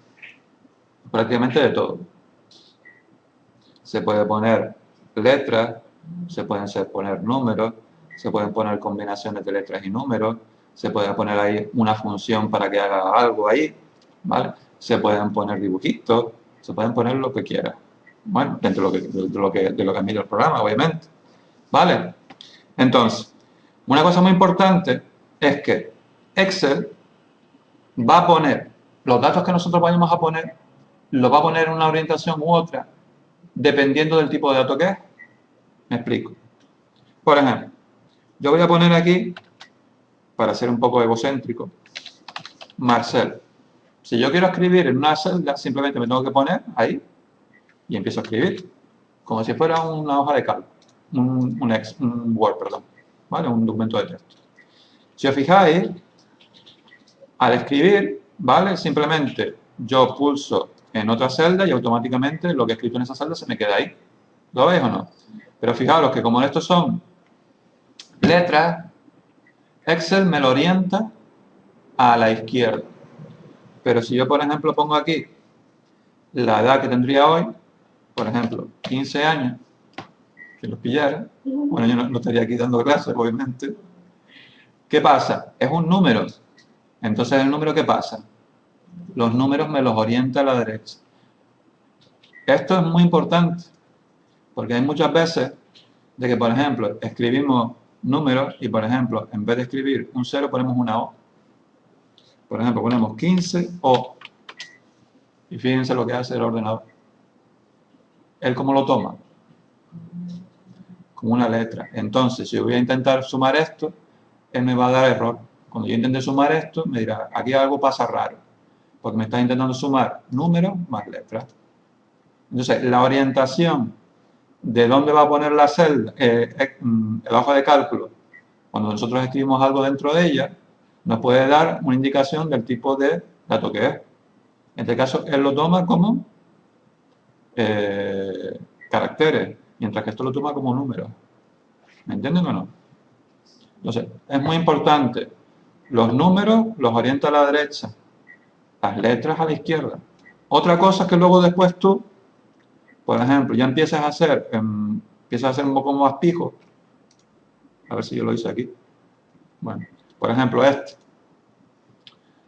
Prácticamente de todo. Se puede poner letras, se pueden poner números, se pueden poner combinaciones de letras y números, se puede poner ahí una función para que haga algo ahí, ¿vale? Se pueden poner dibujitos, se pueden poner lo que quiera. Bueno, dentro de lo que mide el programa, obviamente. ¿Vale? Entonces, una cosa muy importante es que Excel va a poner los datos que nosotros vayamos a poner, los va a poner en una orientación u otra, dependiendo del tipo de dato que es. Me explico. Por ejemplo, yo voy a poner aquí, para ser un poco egocéntrico, Marcel. Si yo quiero escribir en una celda, simplemente me tengo que poner ahí y empiezo a escribir, como si fuera una hoja de cálculo, un Word, perdón, ¿vale? Un documento de texto. Si os fijáis, al escribir, ¿vale? Simplemente yo pulso en otra celda y automáticamente lo que he escrito en esa celda se me queda ahí. ¿Lo veis o no? Pero fijaros que como estos son letras, Excel me lo orienta a la izquierda. Pero si yo, por ejemplo, pongo aquí la edad que tendría hoy, por ejemplo, 15 años, que los pillara, bueno, yo no estaría aquí dando clases, obviamente. ¿Qué pasa? Es un número. Entonces, ¿el número qué pasa? Los números me los orienta a la derecha. Esto es muy importante, porque hay muchas veces de que, por ejemplo, escribimos números y, por ejemplo, en vez de escribir un 0, ponemos una O. Por ejemplo, ponemos 15 O. Y fíjense lo que hace el ordenador. ¿Él cómo lo toma? Como una letra. Entonces, si yo voy a intentar sumar esto, él me va a dar error. Cuando yo intente sumar esto, me dirá, aquí algo pasa raro. Porque me está intentando sumar números más letras. Entonces, la orientación de dónde va a poner la celda, la hoja de cálculo, cuando nosotros escribimos algo dentro de ella, nos puede dar una indicación del tipo de dato que es. En este caso, él lo toma como caracteres, mientras que esto lo toma como números. ¿Me entienden o no? Entonces, es muy importante. Los números los orienta a la derecha, las letras a la izquierda. Otra cosa es que luego después tú, por ejemplo, ya empiezas a hacer un poco más pijo. A ver si yo lo hice aquí. Bueno, por ejemplo, este.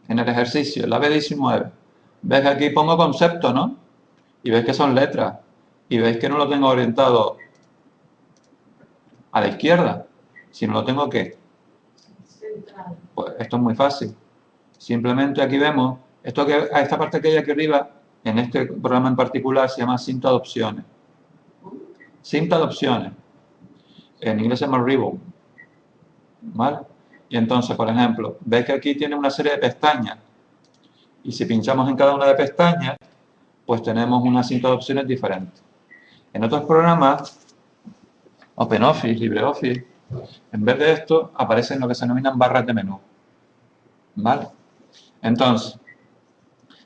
En el ejercicio, la B19. ¿Ves que aquí pongo concepto, no? Y ves que son letras. Y veis que no lo tengo orientado a la izquierda, sino lo tengo ¿qué? Central. Pues esto es muy fácil. Simplemente aquí vemos, esta parte que hay aquí arriba, en este programa en particular, se llama cinta de opciones. Cinta de opciones. En inglés se llama ribbon. ¿Vale? Y entonces, por ejemplo, ves que aquí tiene una serie de pestañas. Y si pinchamos en cada una de pestañas, pues tenemos una cinta de opciones diferente. En otros programas, OpenOffice, LibreOffice, En vez de esto, aparecen lo que se denominan barras de menú. ¿Vale? Entonces,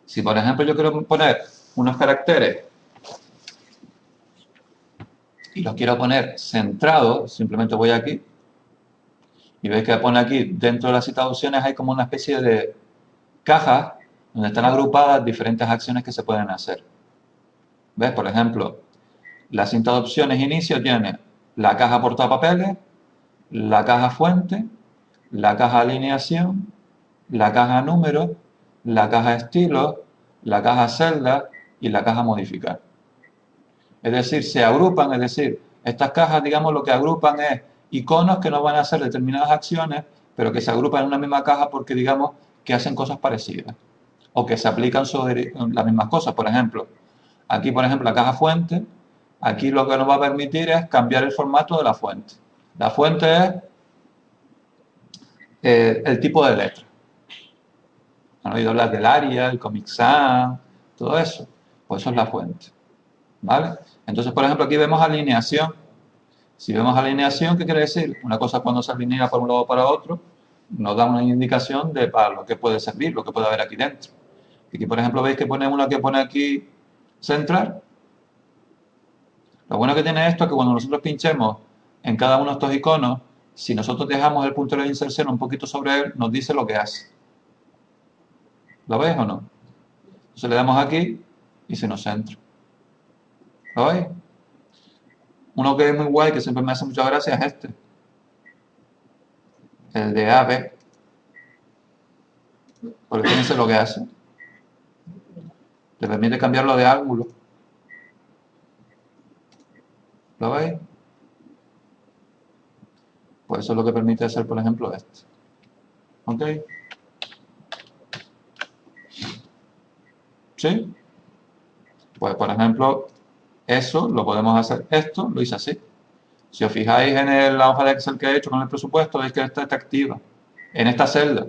si por ejemplo yo quiero poner unos caracteres y los quiero poner centrados, simplemente voy aquí y veis que pone aquí, dentro de las citadas opciones hay como una especie de cajas donde están agrupadas diferentes acciones que se pueden hacer. ¿Ves? Por ejemplo, la cinta de opciones inicio tiene la caja portapapeles, la caja fuente, la caja alineación, la caja número, la caja estilo, la caja celda y la caja modificar. Es decir, se agrupan, es decir, estas cajas, digamos, lo que agrupan es iconos que no van a hacer determinadas acciones, pero que se agrupan en una misma caja porque, digamos, que hacen cosas parecidas o que se aplican sobre las mismas cosas. Por ejemplo, aquí, por ejemplo, la caja fuente, aquí lo que nos va a permitir es cambiar el formato de la fuente. La fuente es el tipo de letra. Han oído hablar del Arial, el Comic Sans, todo eso. Pues eso es la fuente. ¿Vale? Entonces, por ejemplo, aquí vemos alineación. Si vemos alineación, ¿qué quiere decir? Una cosa cuando se alinea por un lado para otro, nos da una indicación de para lo que puede servir, lo que puede haber aquí dentro. Aquí, por ejemplo, veis que pone una que pone aquí central. Lo bueno que tiene esto es que cuando nosotros pinchemos en cada uno de estos iconos, si nosotros dejamos el puntero de inserción un poquito sobre él, nos dice lo que hace. ¿Lo veis o no? Entonces le damos aquí y se nos centra. ¿Lo veis? Uno que es muy guay, que siempre me hace mucha gracia, es este. El de AB. Porque fíjense lo que hace. Te permite cambiarlo de ángulo. ¿Lo veis? Pues eso es lo que permite hacer, por ejemplo, este. ¿Ok? ¿Sí? Pues, por ejemplo, eso lo podemos hacer. Esto lo hice así. Si os fijáis en la hoja de Excel que he hecho con el presupuesto, veis que esta está activa. En esta celda.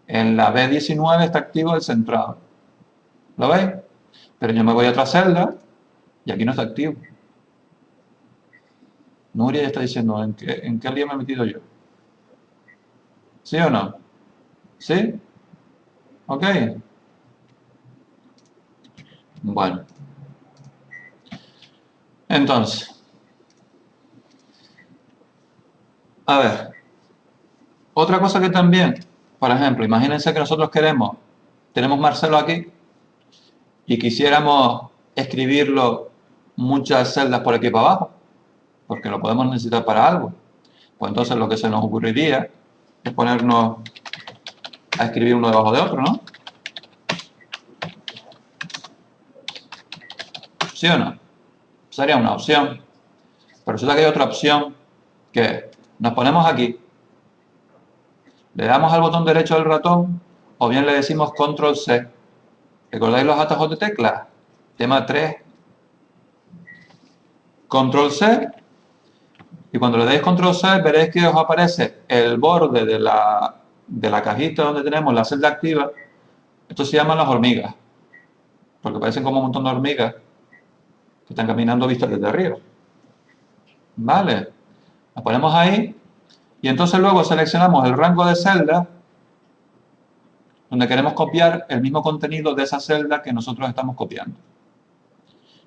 En la B19 está activo el centrado. ¿Lo veis? Pero yo me voy a otra celda y aquí no está activo. Nuria ya está diciendo, ¿en qué lío me he metido yo? ¿Sí o no? ¿Sí? ¿Ok? Bueno. Entonces, a ver, otra cosa que también, por ejemplo, imagínense que nosotros tenemos Marcelo aquí y quisiéramos escribirlo muchas celdas por aquí para abajo, porque lo podemos necesitar para algo. Pues entonces lo que se nos ocurriría es ponernos a escribir uno debajo de otro, ¿no? ¿Sí o no? Sería una opción. Pero resulta que hay otra opción que nos ponemos aquí, le damos al botón derecho del ratón o bien le decimos control C. ¿Recordáis los atajos de tecla? Tema 3. Control C. Y cuando le deis control C veréis que os aparece el borde de la cajita donde tenemos la celda activa. Esto se llaman las hormigas. Porque parecen como un montón de hormigas que están caminando vistas desde arriba. ¿Vale? Las ponemos ahí y entonces luego seleccionamos el rango de celda donde queremos copiar el mismo contenido de esa celda que nosotros estamos copiando.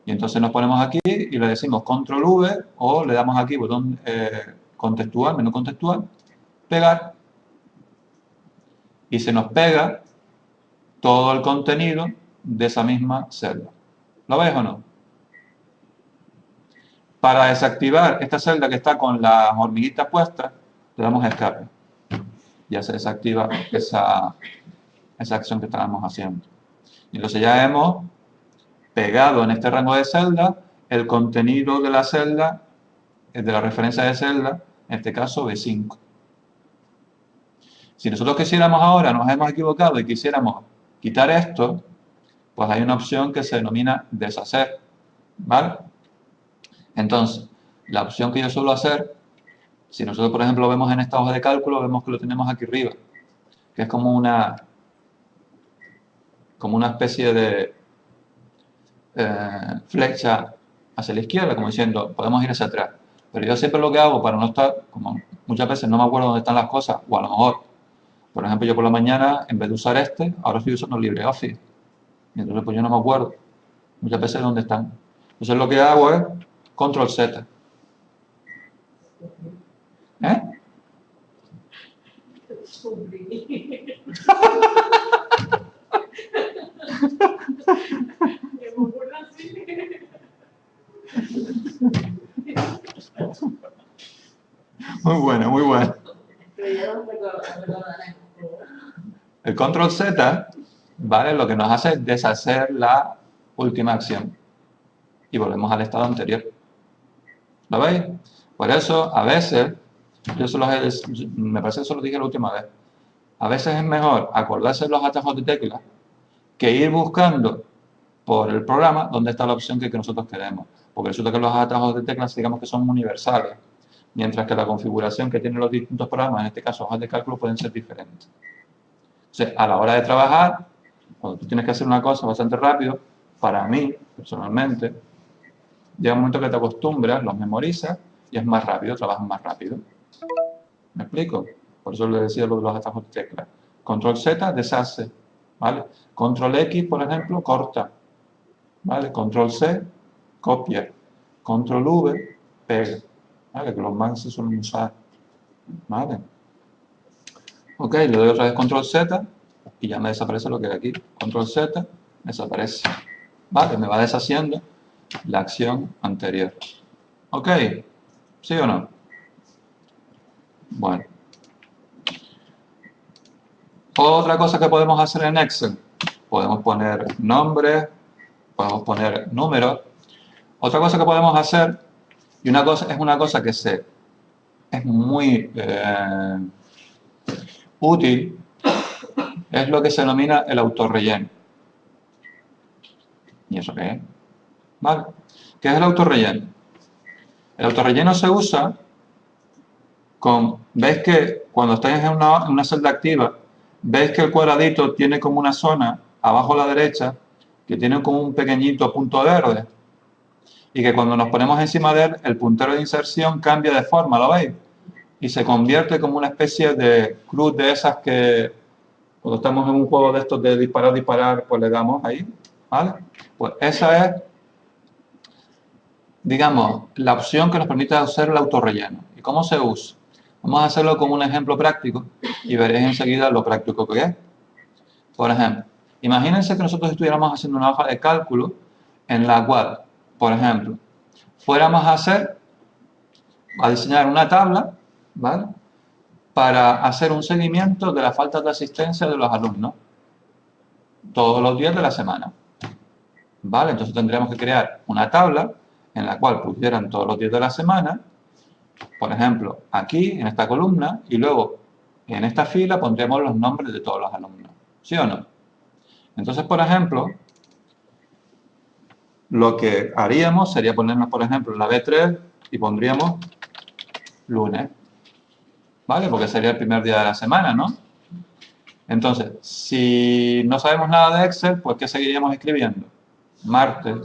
Y entonces nos ponemos aquí y le decimos control V o le damos aquí botón contextual, menú contextual, pegar y se nos pega todo el contenido de esa misma celda. ¿Lo veis o no? Para desactivar esta celda que está con las hormiguitas puestas, le damos escape. Ya se desactiva esa acción que estábamos haciendo. Y entonces ya hemos pegado en este rango de celda el contenido de la celda, de la referencia de celda, en este caso B5. Si nosotros quisiéramos ahora, nos hemos equivocado y quisiéramos quitar esto, pues hay una opción que se denomina deshacer. ¿Vale? Entonces, la opción que yo suelo hacer, si nosotros por ejemplo lo vemos en esta hoja de cálculo, vemos que lo tenemos aquí arriba, que es como una especie de flecha hacia la izquierda, como diciendo, podemos ir hacia atrás. Pero yo siempre lo que hago para no estar, como muchas veces no me acuerdo dónde están las cosas, o a lo mejor, por ejemplo, yo por la mañana, en vez de usar ahora estoy usando LibreOffice. Y entonces pues yo no me acuerdo muchas veces dónde están. Entonces lo que hago es Control Z. ¿Eh? Muy buena, muy buena. El Control Z, ¿vale? Lo que nos hace es deshacer la última acción. Y volvemos al estado anterior. ¿Lo veis? Por eso, a veces, me parece que eso lo dije la última vez, a veces es mejor acordarse de los atajos de tecla que ir buscando por el programa dónde está la opción que nosotros queremos. Porque resulta que los atajos de teclas, digamos que son universales, mientras que la configuración que tienen los distintos programas, en este caso hojas de cálculo, pueden ser diferentes. Entonces, a la hora de trabajar, cuando tú tienes que hacer una cosa bastante rápido, para mí, personalmente, llega un momento que te acostumbras, los memorizas y es más rápido, trabajas más rápido. ¿Me explico? Por eso les decía lo de los atajos de tecla. Control Z, deshace, ¿vale? Control X, por ejemplo, corta, ¿vale? Control C, copia. Control V, pega, ¿vale? Que los más se suelen usar, ¿vale? Ok, le doy otra vez Control Z y ya me desaparece lo que hay aquí. Control Z, desaparece. ¿Vale? Me va deshaciendo la acción anterior. ¿Ok? ¿Sí o no? Bueno. Otra cosa que podemos hacer en Excel. Podemos poner nombres, podemos poner números. Otra cosa que podemos hacer, y una cosa que es muy útil, es lo que se denomina el autorrelleno. ¿Y eso qué es? ¿Vale? ¿Qué es el autorrelleno? El autorrelleno se usa ¿veis que cuando estáis en una celda activa, veis que el cuadradito tiene como una zona abajo a la derecha que tiene como un pequeñito punto verde? Y que cuando nos ponemos encima de él, el puntero de inserción cambia de forma, ¿lo veis? Y se convierte como una especie de cruz de esas que cuando estamos en un juego de estos de disparar, pues le damos ahí, ¿vale? Pues esa es, digamos, la opción que nos permite hacer el autorrelleno. ¿Y cómo se usa? Vamos a hacerlo con un ejemplo práctico y veréis enseguida lo práctico que es. Por ejemplo, imagínense que nosotros estuviéramos haciendo una hoja de cálculo en la cual, por ejemplo, fuéramos a diseñar una tabla, ¿vale? Para hacer un seguimiento de la falta de asistencia de los alumnos todos los días de la semana. ¿Vale? Entonces tendríamos que crear una tabla en la cual pusieran todos los días de la semana, por ejemplo, aquí, en esta columna, y luego en esta fila pondremos los nombres de todos los alumnos. ¿Sí o no? Entonces, por ejemplo, lo que haríamos sería ponernos, por ejemplo, en la B3 y pondríamos lunes. ¿Vale? Porque sería el primer día de la semana, ¿no? Entonces, si no sabemos nada de Excel, pues ¿qué seguiríamos escribiendo? Martes,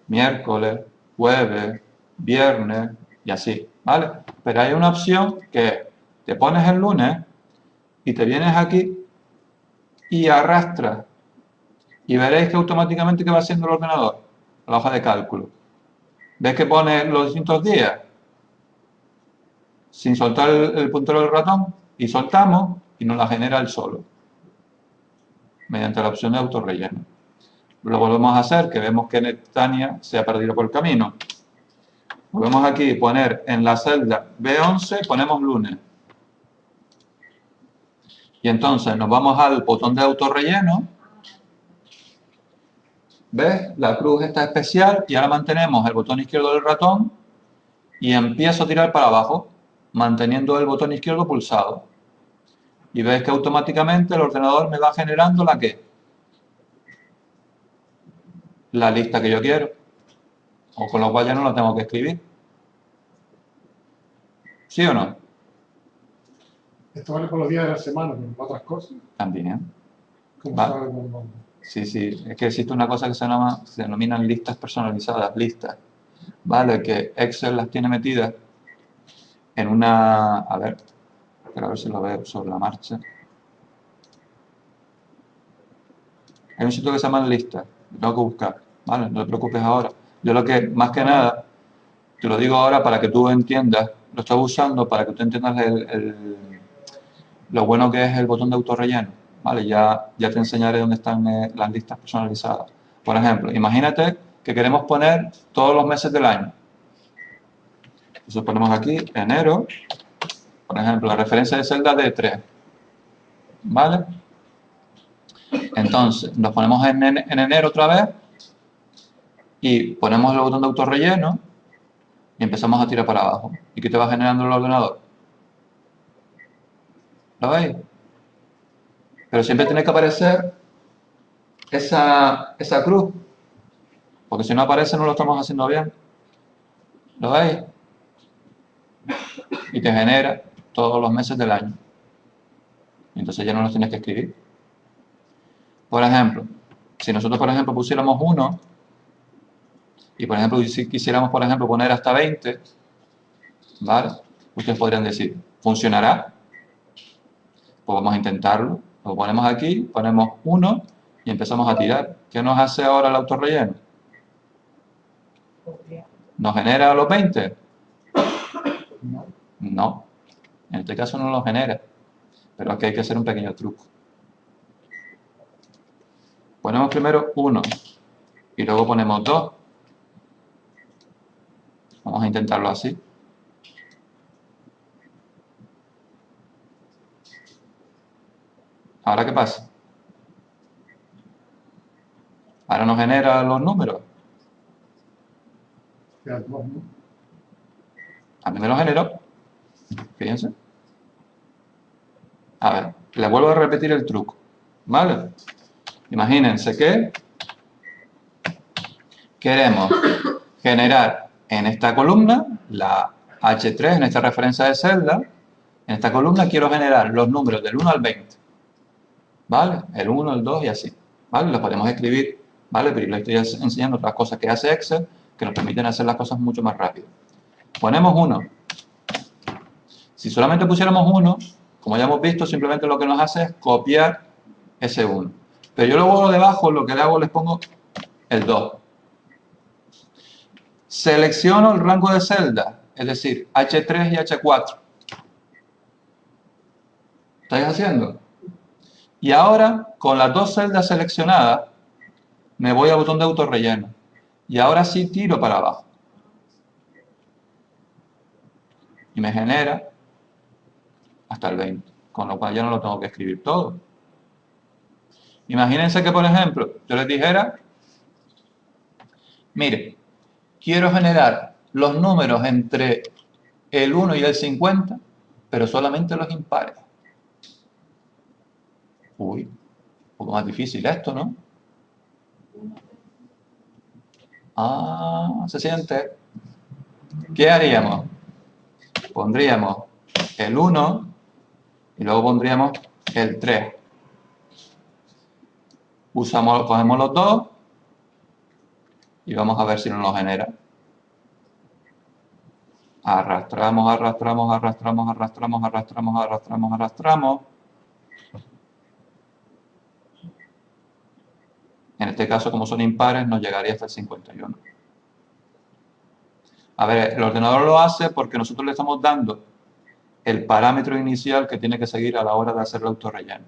miércoles, jueves, viernes y así, ¿vale? Pero hay una opción que te pones el lunes y te vienes aquí y arrastras y veréis que automáticamente ¿qué va haciendo el ordenador? La hoja de cálculo. ¿Ves que pone los distintos días? Sin soltar el puntero del ratón y soltamos y nos la genera el solo mediante la opción de autorrelleno. Lo volvemos a hacer, que vemos que Netania se ha perdido por el camino. Volvemos aquí a poner en la celda B11, ponemos lunes. Y entonces nos vamos al botón de autorrelleno. ¿Ves? La cruz está especial y ahora mantenemos el botón izquierdo del ratón y empiezo a tirar para abajo, manteniendo el botón izquierdo pulsado. Y ves que automáticamente el ordenador me va generando la ¿qué? La lista que yo quiero. O con lo cual ya no la tengo que escribir. ¿Sí o no? Esto vale por los días de la semana, pero para otras cosas. También. ¿Cómo Va. sabe cuándo? Sí, sí. Es que existe una cosa que se denominan listas personalizadas, listas. ¿Vale? Que Excel las tiene metidas en una... A ver si lo veo sobre la marcha. Hay un sitio que se llama lista, lo tengo que buscar, ¿vale? No te preocupes ahora. Yo lo que, más que nada, te lo digo ahora para que tú entiendas, lo estoy usando para que tú entiendas lo bueno que es el botón de autorrelleno, ¿vale? Ya te enseñaré dónde están las listas personalizadas. Por ejemplo, imagínate que queremos poner todos los meses del año. Entonces ponemos aquí enero, por ejemplo, la referencia de celda de 3, ¿vale? Entonces, nos ponemos en enero otra vez y ponemos el botón de autorrelleno y empezamos a tirar para abajo. ¿Y qué te va generando el ordenador? ¿Lo veis? Pero siempre tiene que aparecer esa cruz, porque si no aparece no lo estamos haciendo bien. ¿Lo veis? Y te genera todos los meses del año. Y entonces ya no los tienes que escribir. Por ejemplo, si nosotros por ejemplo pusiéramos 1 y por ejemplo si quisiéramos por ejemplo poner hasta 20, ¿vale? Ustedes podrían decir, ¿funcionará? Pues vamos a intentarlo. Lo ponemos aquí, ponemos 1 y empezamos a tirar. ¿Qué nos hace ahora el autorrelleno? ¿Nos genera los 20? No. No. En este caso no lo genera. Pero aquí hay que hacer un pequeño truco. Ponemos primero 1 y luego ponemos 2. Vamos a intentarlo así. ¿Ahora qué pasa? Ahora nos genera los números. Ya, dos, ¿no? A mí me lo generó. Fíjense. A ver, les vuelvo a repetir el truco. ¿Vale? Imagínense que queremos generar en esta columna la H3, en esta referencia de celda. En esta columna quiero generar los números del 1 al 20. ¿Vale? El 1, el 2 y así. ¿Vale? Los podemos escribir, ¿vale? Pero les estoy enseñando otras cosas que hace Excel que nos permiten hacer las cosas mucho más rápido. Ponemos 1. Si solamente pusiéramos 1, como ya hemos visto, simplemente lo que nos hace es copiar ese 1. Pero yo luego debajo lo que le hago les pongo el 2. Selecciono el rango de celda, es decir, H3 y H4. ¿Estáis haciendo? Y ahora, con las dos celdas seleccionadas, me voy al botón de autorrelleno. Y ahora sí tiro para abajo. Y me genera hasta el 20. Con lo cual ya no lo tengo que escribir todo. Imagínense que, por ejemplo, yo les dijera, mire, quiero generar los números entre el 1 y el 50, pero solamente los impares. Uy, un poco más difícil esto, ¿no? Ah, se siente. ¿Qué haríamos? Pondríamos el 1 y luego pondríamos el 3. Cogemos los dos y vamos a ver si nos lo genera. Arrastramos, arrastramos, arrastramos, arrastramos, arrastramos, arrastramos, arrastramos. En este caso, como son impares, nos llegaría hasta el 51. A ver, el ordenador lo hace porque nosotros le estamos dando el parámetro inicial que tiene que seguir a la hora de hacer el autorrelleno.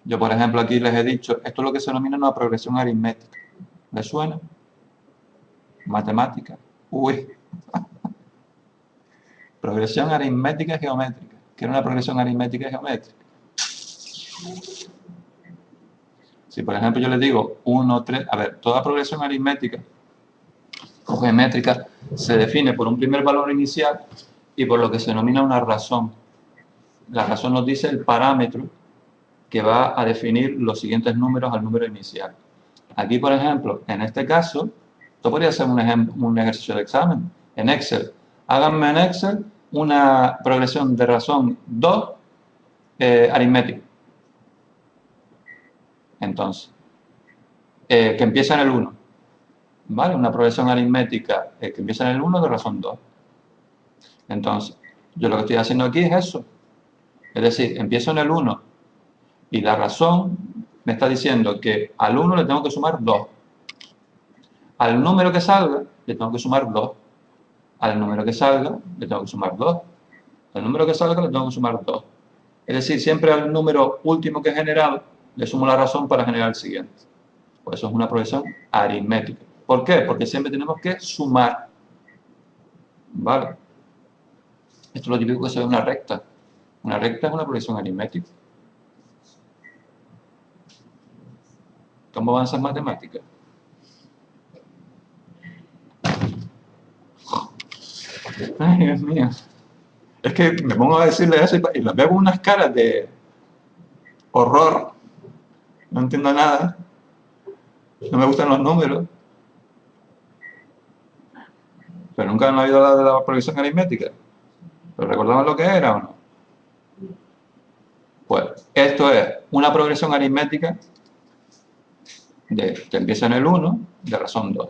Yo, por ejemplo, aquí les he dicho, esto es lo que se denomina una progresión aritmética. ¿Les suena? Matemática. Uy. Progresión aritmética geométrica. ¿Qué era una progresión aritmética geométrica? Si, por ejemplo, yo les digo 1, 3... A ver, toda progresión aritmética o geométrica se define por un primer valor inicial y por lo que se denomina una razón. La razón nos dice el parámetro que va a definir los siguientes números al número inicial. Aquí, por ejemplo, en este caso, esto podría ser un ejercicio de examen. En Excel, háganme en Excel una progresión de razón 2 aritmética. Entonces, que empieza en el 1. ¿Vale? Una progresión aritmética que empieza en el 1 de razón 2. Entonces, yo lo que estoy haciendo aquí es eso. Es decir, empiezo en el 1 y la razón me está diciendo que al 1 le tengo que sumar 2. Al número que salga le tengo que sumar 2. Al número que salga le tengo que sumar 2. Al número que salga le tengo que sumar 2. Es decir, siempre al número último que he generado le sumo la razón para generar el siguiente. Pues eso es una progresión aritmética. ¿Por qué? Porque siempre tenemos que sumar. ¿Vale? Esto es lo típico que se ve en una recta. Una recta es una progresión aritmética. ¿Cómo avanzas matemáticas? Ay, Dios mío. Es que me pongo a decirle eso y los veo con unas caras de horror. No entiendo nada. No me gustan los números. Pero nunca han oído hablar de la progresión aritmética. ¿Pero recordaban lo que era o no? Pues esto es una progresión aritmética que empieza en el 1 de razón 2.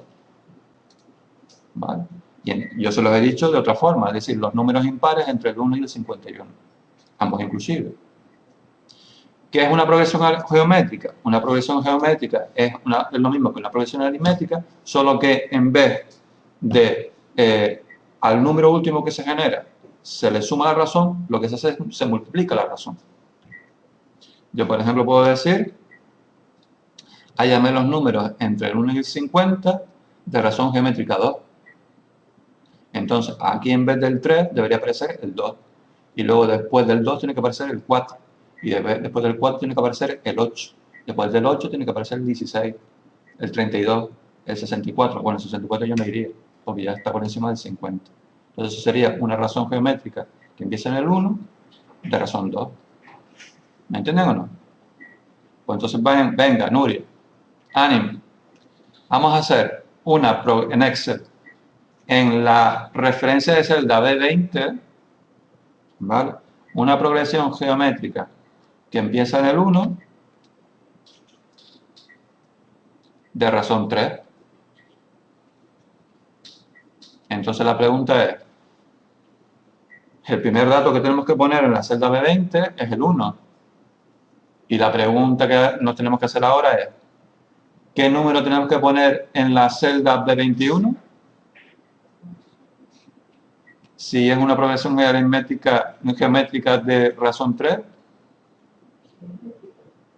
¿Vale? Y yo se los he dicho de otra forma, es decir, los números impares entre el 1 y el 51. Ambos inclusive. ¿Qué es una progresión geométrica? Una progresión geométrica es lo mismo que una progresión aritmética, solo que en vez de al número último que se genera se le suma la razón, lo que se hace es se multiplica la razón. Yo, por ejemplo, puedo decir, hállame los números entre el 1 y el 50 de razón geométrica 2. Entonces, aquí en vez del 3 debería aparecer el 2. Y luego después del 2 tiene que aparecer el 4. Y después del 4 tiene que aparecer el 8. Después del 8 tiene que aparecer el 16, el 32, el 64. Bueno, el 64 yo no iría, porque ya está por encima del 50. Entonces, eso sería una razón geométrica que empieza en el 1 de razón 2. ¿Me entienden o no? Pues entonces, venga, Nuria, ánimo. Vamos a hacer en Excel, en la referencia de celda B20, ¿vale? Una progresión geométrica que empieza en el 1 de razón 3. Entonces la pregunta es, el primer dato que tenemos que poner en la celda B20 es el 1. Y la pregunta que nos tenemos que hacer ahora es, ¿qué número tenemos que poner en la celda B21? Si es una progresión geométrica de razón 3,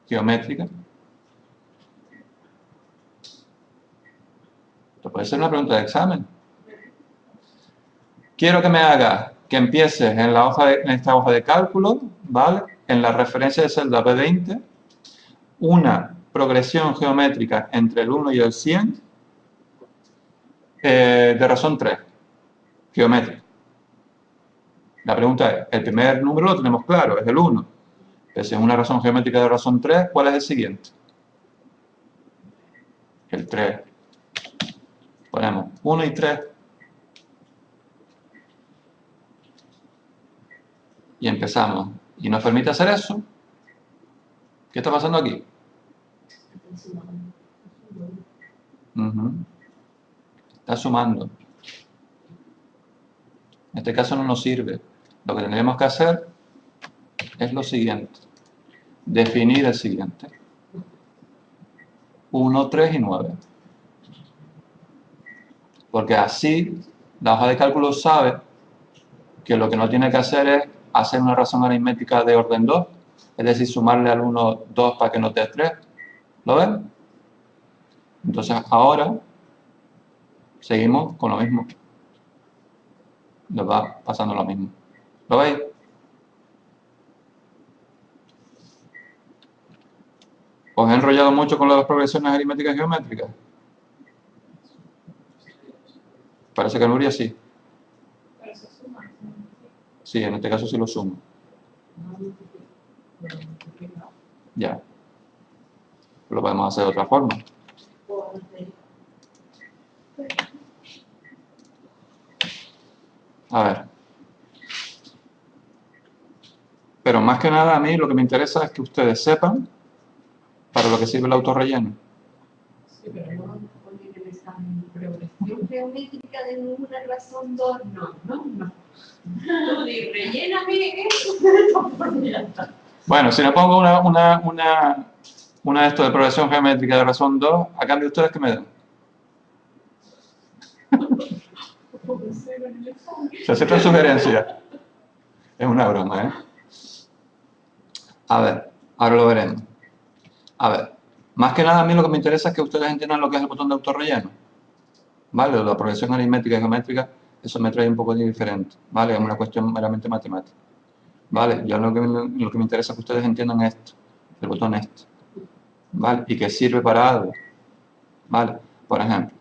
geométrica. Esto puede ser una pregunta de examen. Quiero que me haga que empieces en esta hoja de cálculo, ¿vale? En la referencia de celda B20, una progresión geométrica entre el 1 y el 100 de razón 3, geométrica. La pregunta es, el primer número lo tenemos claro, es el 1. Pero si es una razón geométrica de razón 3, ¿cuál es el siguiente? El 3. Ponemos 1 y 3. Y empezamos. ¿Y nos permite hacer eso? ¿Qué está pasando aquí? Está sumando. En este caso no nos sirve. Lo que tendríamos que hacer es lo siguiente. Definir el siguiente. 1, 3 y 9. Porque así la hoja de cálculo sabe que lo que no tiene que hacer es hacer una razón aritmética de orden 2, es decir, sumarle al 1 2 para que nos dé 3. ¿Lo ven? Entonces ahora seguimos con lo mismo. Nos va pasando lo mismo. ¿Lo veis? ¿Os he enrollado mucho con las progresiones aritméticas geométricas? Parece que Nuria sí. Pero se suma. Sí, en este caso sí lo sumo. Ya. Lo podemos hacer de otra forma. A ver. Pero más que nada a mí lo que me interesa es que ustedes sepan para lo que sirve el autorrelleno. Sí, pero no pone en el examen. progresión geométrica de una razón 2, no. Tú di, relléname eso. Bueno, si le pongo una de esto de progresión geométrica de razón 2, a cambio de ustedes, ¿qué me dan? Se aceptan sugerencias. Es una broma, ¿eh? A ver, ahora lo veremos. A ver, más que nada a mí lo que me interesa es que ustedes entiendan lo que es el botón de autorrelleno. ¿Vale? La progresión aritmética y geométrica, eso me trae un poco de diferente. ¿Vale? Es una cuestión meramente matemática. ¿Vale? Yo lo que me interesa es que ustedes entiendan esto, el botón este. ¿Vale? Y que sirve para algo. ¿Vale? Por ejemplo,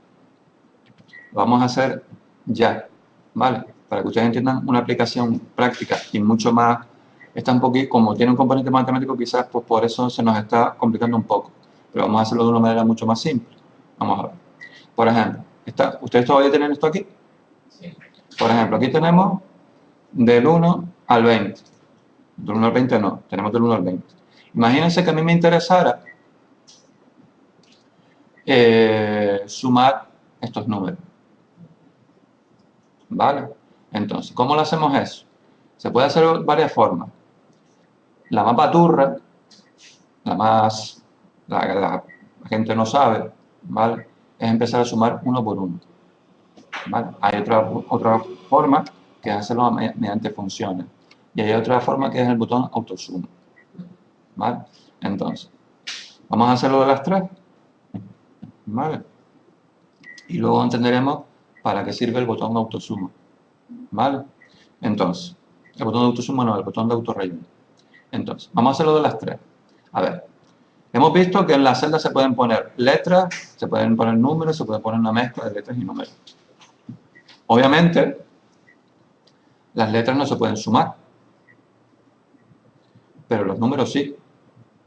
lo vamos a hacer ya. ¿Vale? Para que ustedes entiendan una aplicación práctica y mucho más. Está un poquito, como tiene un componente matemático, quizás pues por eso se nos está complicando un poco. Pero vamos a hacerlo de una manera mucho más simple. Vamos a ver. Por ejemplo, ¿ustedes todavía tienen esto aquí? Sí. Por ejemplo, aquí tenemos del 1 al 20. Del 1 al 20 no, tenemos del 1 al 20. Imagínense que a mí me interesara sumar estos números. ¿Vale? Entonces, ¿cómo lo hacemos eso? Se puede hacer de varias formas. La más paturra, la gente no sabe, ¿vale? Es empezar a sumar uno por uno. ¿Vale? Hay otra forma que es hacerlo mediante funciones. Y hay otra forma que es el botón autosuma. ¿Vale? Entonces, vamos a hacerlo de las tres. ¿Vale? Y luego entenderemos para qué sirve el botón autosuma. ¿Vale? Entonces, el botón de autosuma no, el botón de autorrelleno. Entonces, vamos a hacerlo de las tres. A ver, hemos visto que en las celdas se pueden poner letras, se pueden poner números, se puede poner una mezcla de letras y números. Obviamente, las letras no se pueden sumar, pero los números sí.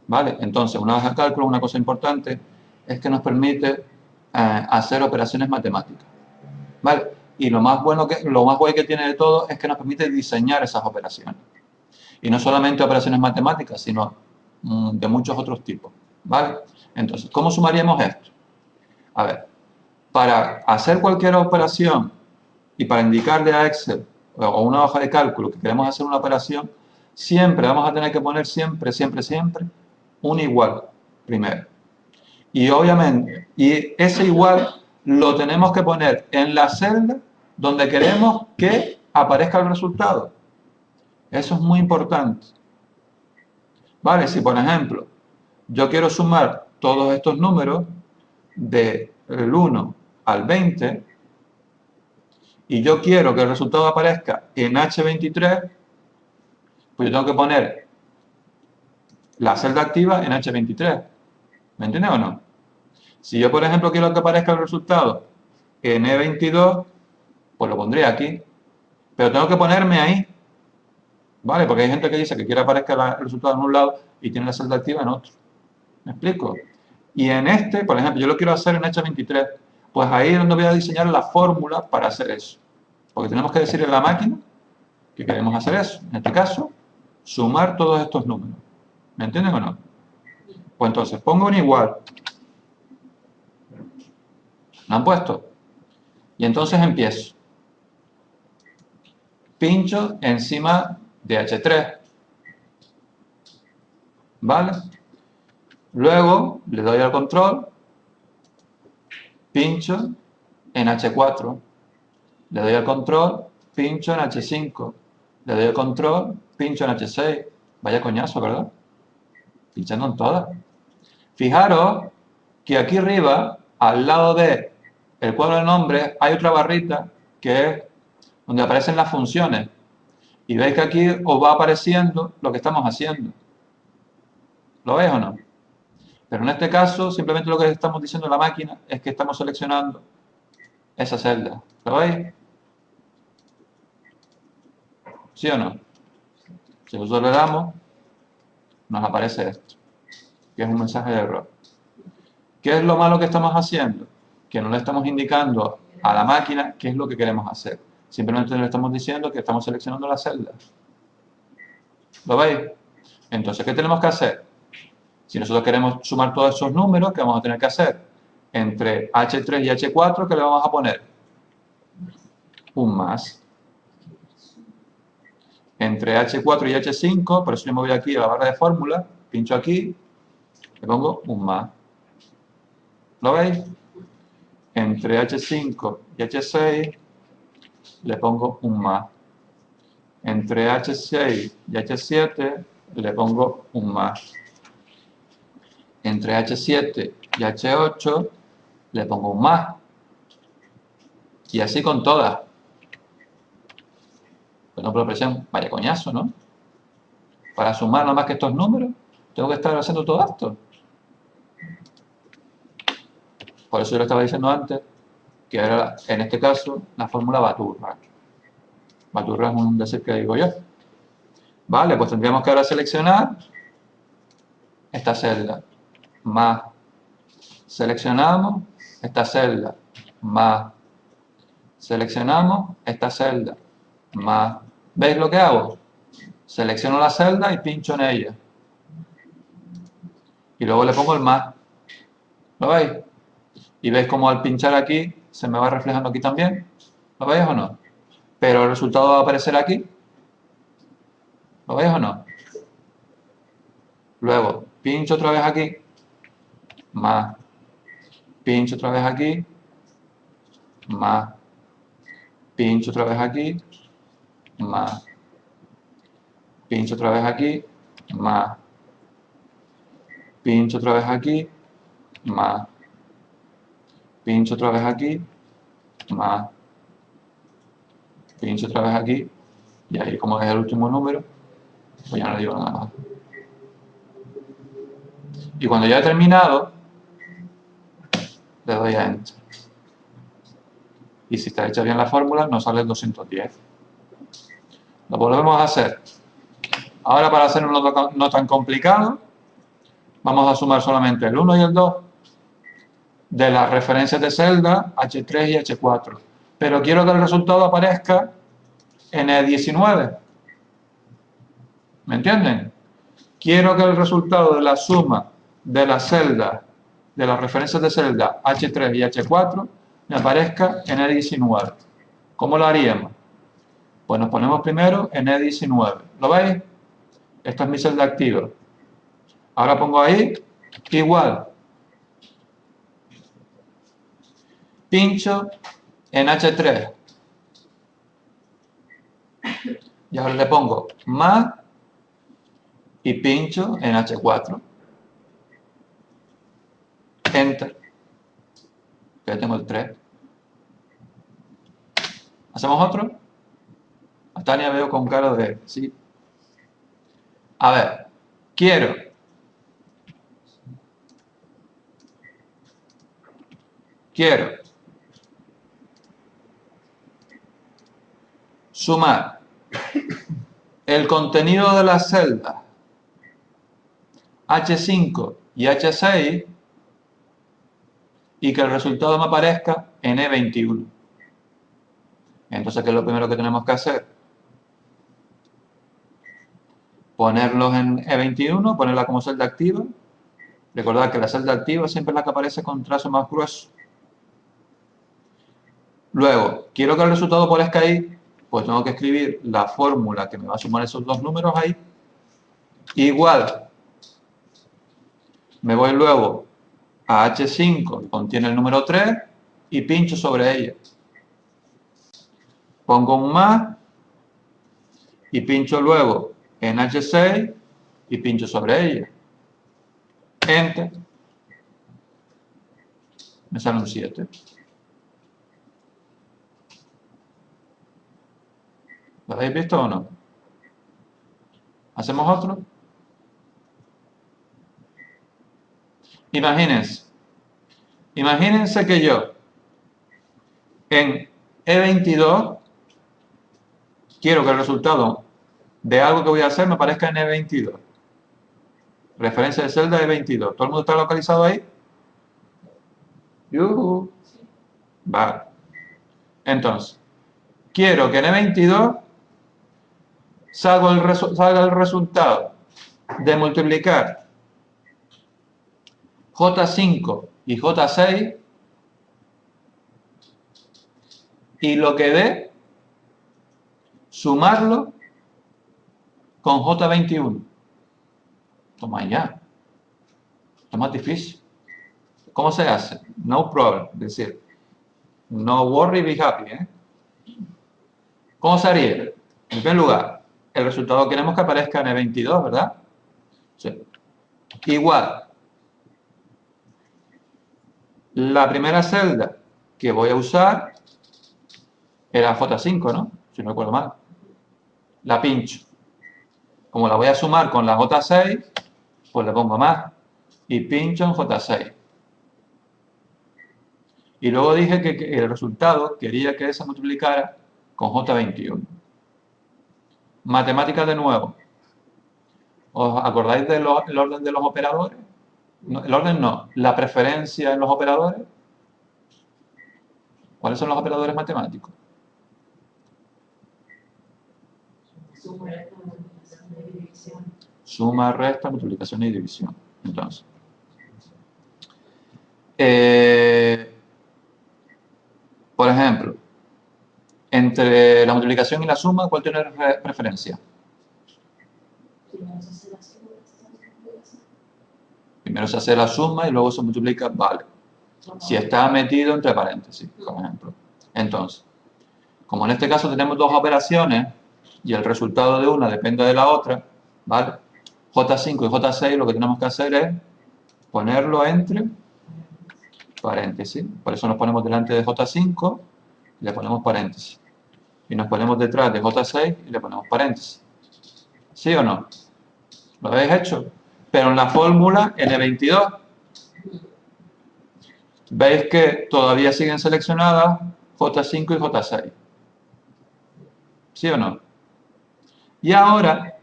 ¿Vale? Entonces, una hoja de cálculo, una cosa importante, es que nos permite hacer operaciones matemáticas. ¿Vale? Y lo más guay que tiene de todo es que nos permite diseñar esas operaciones. Y no solamente operaciones matemáticas, sino de muchos otros tipos. ¿Vale? Entonces, ¿cómo sumaríamos esto? A ver, para hacer cualquier operación y para indicarle a Excel o una hoja de cálculo que queremos hacer una operación, siempre vamos a tener que poner siempre un igual primero. Y obviamente, ese igual lo tenemos que poner en la celda donde queremos que aparezca el resultado. Eso es muy importante. Vale, si por ejemplo yo quiero sumar todos estos números del 1 al 20 y yo quiero que el resultado aparezca en H23, pues yo tengo que poner la celda activa en H23. ¿Me entiendes o no? Si yo, por ejemplo, quiero que aparezca el resultado en E22, pues lo pondré aquí. Pero tengo que ponerme ahí. ¿Vale? Porque hay gente que dice que quiere que aparezca el resultado en un lado y tiene la celda activa en otro. ¿Me explico? Y en este, por ejemplo, yo lo quiero hacer en H23. Pues ahí es donde voy a diseñar la fórmula para hacer eso. Porque tenemos que decirle a la máquina que queremos hacer eso. En este caso, sumar todos estos números. ¿Me entienden o no? Pues entonces, pongo un igual. ¿Lo han puesto? Y entonces empiezo. Pincho encima de H3. ¿Vale? Luego le doy al control. Pincho en H4. Le doy al control. Pincho en H5. Le doy al control. Pincho en H6. Vaya coñazo, ¿verdad? Pinchando en todas. Fijaros que aquí arriba, al lado de el cuadro de nombres, hay otra barrita que es donde aparecen las funciones. Y veis que aquí os va apareciendo lo que estamos haciendo. ¿Lo veis o no? Pero en este caso, simplemente lo que estamos diciendo a la máquina es que estamos seleccionando esa celda. ¿Lo veis? ¿Sí o no? Si nosotros le damos, nos aparece esto, que es un mensaje de error. ¿Qué es lo malo que estamos haciendo? Que no le estamos indicando a la máquina qué es lo que queremos hacer. Simplemente le estamos diciendo que estamos seleccionando la celda. ¿Lo veis? Entonces, ¿qué tenemos que hacer? Si nosotros queremos sumar todos esos números, ¿qué vamos a tener que hacer? entre H3 y H4, ¿qué le vamos a poner? Un más. Entre H4 y H5, por eso yo me voy aquí a la barra de fórmula, pincho aquí, le pongo un más. ¿Lo veis? Entre H5 y H6 le pongo un más. Entre H6 y H7 le pongo un más. Entre H7 y H8 le pongo un más. Y así con todas. Bueno, por presión, vaya coñazo, ¿no? Para sumar nada más que estos números, tengo que estar haciendo todo esto. Por eso yo lo estaba diciendo antes, que era, en este caso, la fórmula Baturra. Baturra es un decir que digo yo. Vale, pues tendríamos que ahora seleccionar esta celda, más seleccionamos esta celda, más seleccionamos esta celda, más. ¿Veis lo que hago? Selecciono la celda y pincho en ella. Y luego le pongo el más. ¿Lo veis? Y veis como al pinchar aquí se me va reflejando aquí también. ¿Lo veis o no? Pero el resultado va a aparecer aquí. ¿Lo veis o no? Luego pincho otra vez aquí, más. Pincho otra vez aquí, más. Pincho otra vez aquí, más. Pincho otra vez aquí, más. Pincho otra vez aquí, más. Pincho otra vez aquí, más. Pincho otra vez aquí, y ahí como es el último número, pues ya no le digo nada más. Y cuando ya he terminado, le doy a Enter. Y si está hecha bien la fórmula, nos sale el 210. Lo volvemos a hacer. Ahora, para hacerlo no tan complicado, vamos a sumar solamente el 1 y el 2 de las referencias de celda H3 y H4. Pero quiero que el resultado aparezca en E19. ¿Me entienden? Quiero que el resultado de la suma de las celdas, de las referencias de celda H3 y H4, me aparezca en E19. ¿Cómo lo haríamos? Pues nos ponemos primero en E19. ¿Lo veis? Esta es mi celda activa. Ahora pongo ahí igual. Pincho en H3. Y ahora le pongo más y pincho en H4. Enter. Ya tengo el 3. ¿Hacemos otro? A Tania veo con cara de sí. A ver, quiero sumar el contenido de las celdas H5 y H6 y que el resultado me aparezca en E21. Entonces, ¿qué es lo primero que tenemos que hacer? Ponerlos en E21, ponerla como celda activa. Recordad que la celda activa siempre es la que aparece con trazo más grueso. Luego, quiero que el resultado aparezca ahí, pues tengo que escribir la fórmula que me va a sumar esos dos números ahí. Igual, me voy luego a H5, que contiene el número 3, y pincho sobre ella. Pongo un más, y pincho luego en H6, y pincho sobre ella. Enter. Me sale un 7. ¿Lo habéis visto o no? ¿Hacemos otro? Imagínense que yo en E22 quiero que el resultado de algo que voy a hacer me aparezca en E22. Referencia de celda E22. ¿Todo el mundo está localizado ahí? ¡Yuhu! Vale. Entonces, quiero que en E22 salga el resultado de multiplicar J5 y J6 y lo que dé, sumarlo con J21. Toma ya. Esto es más difícil. ¿Cómo se hace? No problem. Es decir, no worry, be happy. ¿Cómo se haría? En primer lugar, el resultado queremos que aparezca en E22, ¿verdad? Sí. Igual. La primera celda que voy a usar era J5, ¿no? Si no recuerdo mal. La pincho. Como la voy a sumar con la J6, pues le pongo más. Y pincho en J6. Y luego dije que el resultado quería que se multiplicara con J21. Matemáticas de nuevo. ¿Os acordáis del orden de los operadores? No, el orden no, la preferencia en los operadores. ¿Cuáles son los operadores matemáticos? Suma, resta, multiplicación y división. Suma, resta, multiplicación y división. Entonces, por ejemplo, entre la multiplicación y la suma, ¿cuál tiene preferencia? Primero se hace la suma y luego se multiplica, vale. Si está metido entre paréntesis, por ejemplo. Entonces, como en este caso tenemos dos operaciones y el resultado de una depende de la otra, ¿vale? J5 y J6 lo que tenemos que hacer es ponerlo entre paréntesis. Por eso nos ponemos delante de J5 y le ponemos paréntesis. Y nos ponemos detrás de J6 y le ponemos paréntesis. ¿Sí o no? ¿Lo habéis hecho? Pero en la fórmula N22 veis que todavía siguen seleccionadas J5 y J6. ¿Sí o no? Y ahora,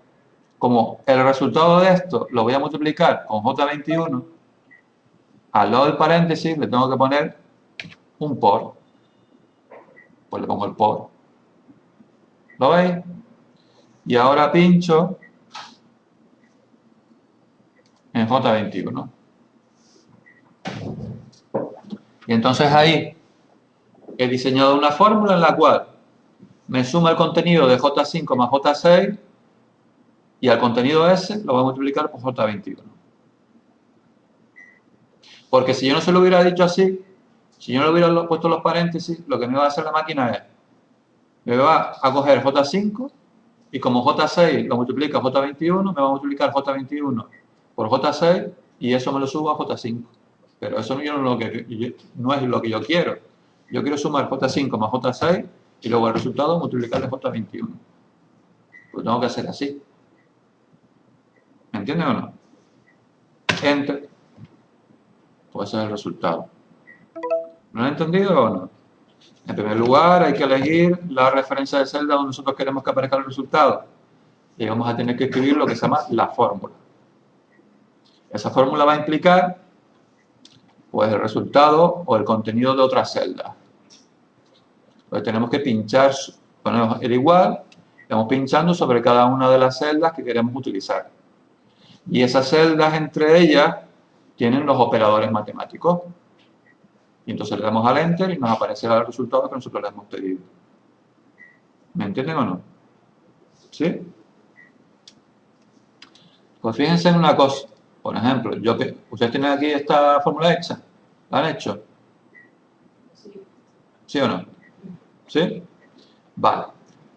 como el resultado de esto lo voy a multiplicar con J21, al lado del paréntesis le tengo que poner un por. Pues le pongo el por. ¿Lo veis? Y ahora pincho en J21. Y entonces ahí he diseñado una fórmula en la cual me suma el contenido de J5 más J6 y al contenido ese lo voy a multiplicar por J21. Porque si yo no se lo hubiera dicho así, si yo no le hubiera puesto los paréntesis, lo que me va a hacer la máquina es, me va a coger J5 y como J6 lo multiplica J21, me va a multiplicar J21 por J6 y eso me lo subo a J5. Pero eso no es lo que yo quiero. Yo quiero sumar J5 más J6 y luego el resultado multiplicarle J21. Pues tengo que hacer así. ¿Me entienden o no? Enter. Pues ese es el resultado. ¿No lo han entendido o no? En primer lugar, hay que elegir la referencia de celda donde nosotros queremos que aparezca el resultado. Y vamos a tener que escribir lo que se llama la fórmula. Esa fórmula va a implicar pues, el resultado o el contenido de otra celda. Entonces tenemos que pinchar, ponemos el igual, estamos pinchando sobre cada una de las celdas que queremos utilizar. Y esas celdas entre ellas tienen los operadores matemáticos. Y entonces le damos al Enter y nos aparece el resultado que nosotros le hemos pedido. ¿Me entienden o no? ¿Sí? Pues fíjense en una cosa. Por ejemplo, ustedes tienen aquí esta fórmula hecha. ¿La han hecho? Sí. ¿Sí o no? ¿Sí? Vale.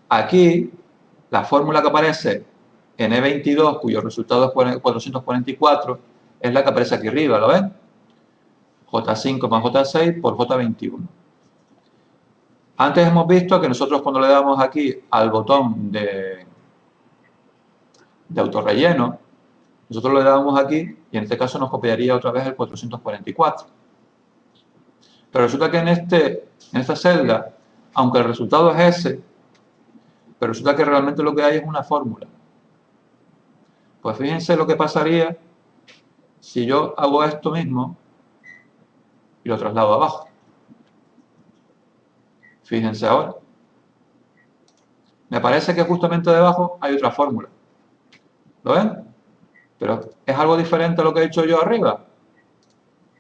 Aquí, la fórmula que aparece en E22, cuyo resultado es 444, es la que aparece aquí arriba, ¿lo ven? J5 más J6 por J21. Antes hemos visto que nosotros cuando le damos aquí al botón de autorrelleno, nosotros le damos aquí y en este caso nos copiaría otra vez el 444. Pero resulta que en esta celda, aunque el resultado es ese, pero resulta que realmente lo que hay es una fórmula. Pues fíjense lo que pasaría si yo hago esto mismo y lo traslado abajo. Fíjense ahora. Me parece que justamente debajo hay otra fórmula. ¿Lo ven? Pero es algo diferente a lo que he hecho yo arriba.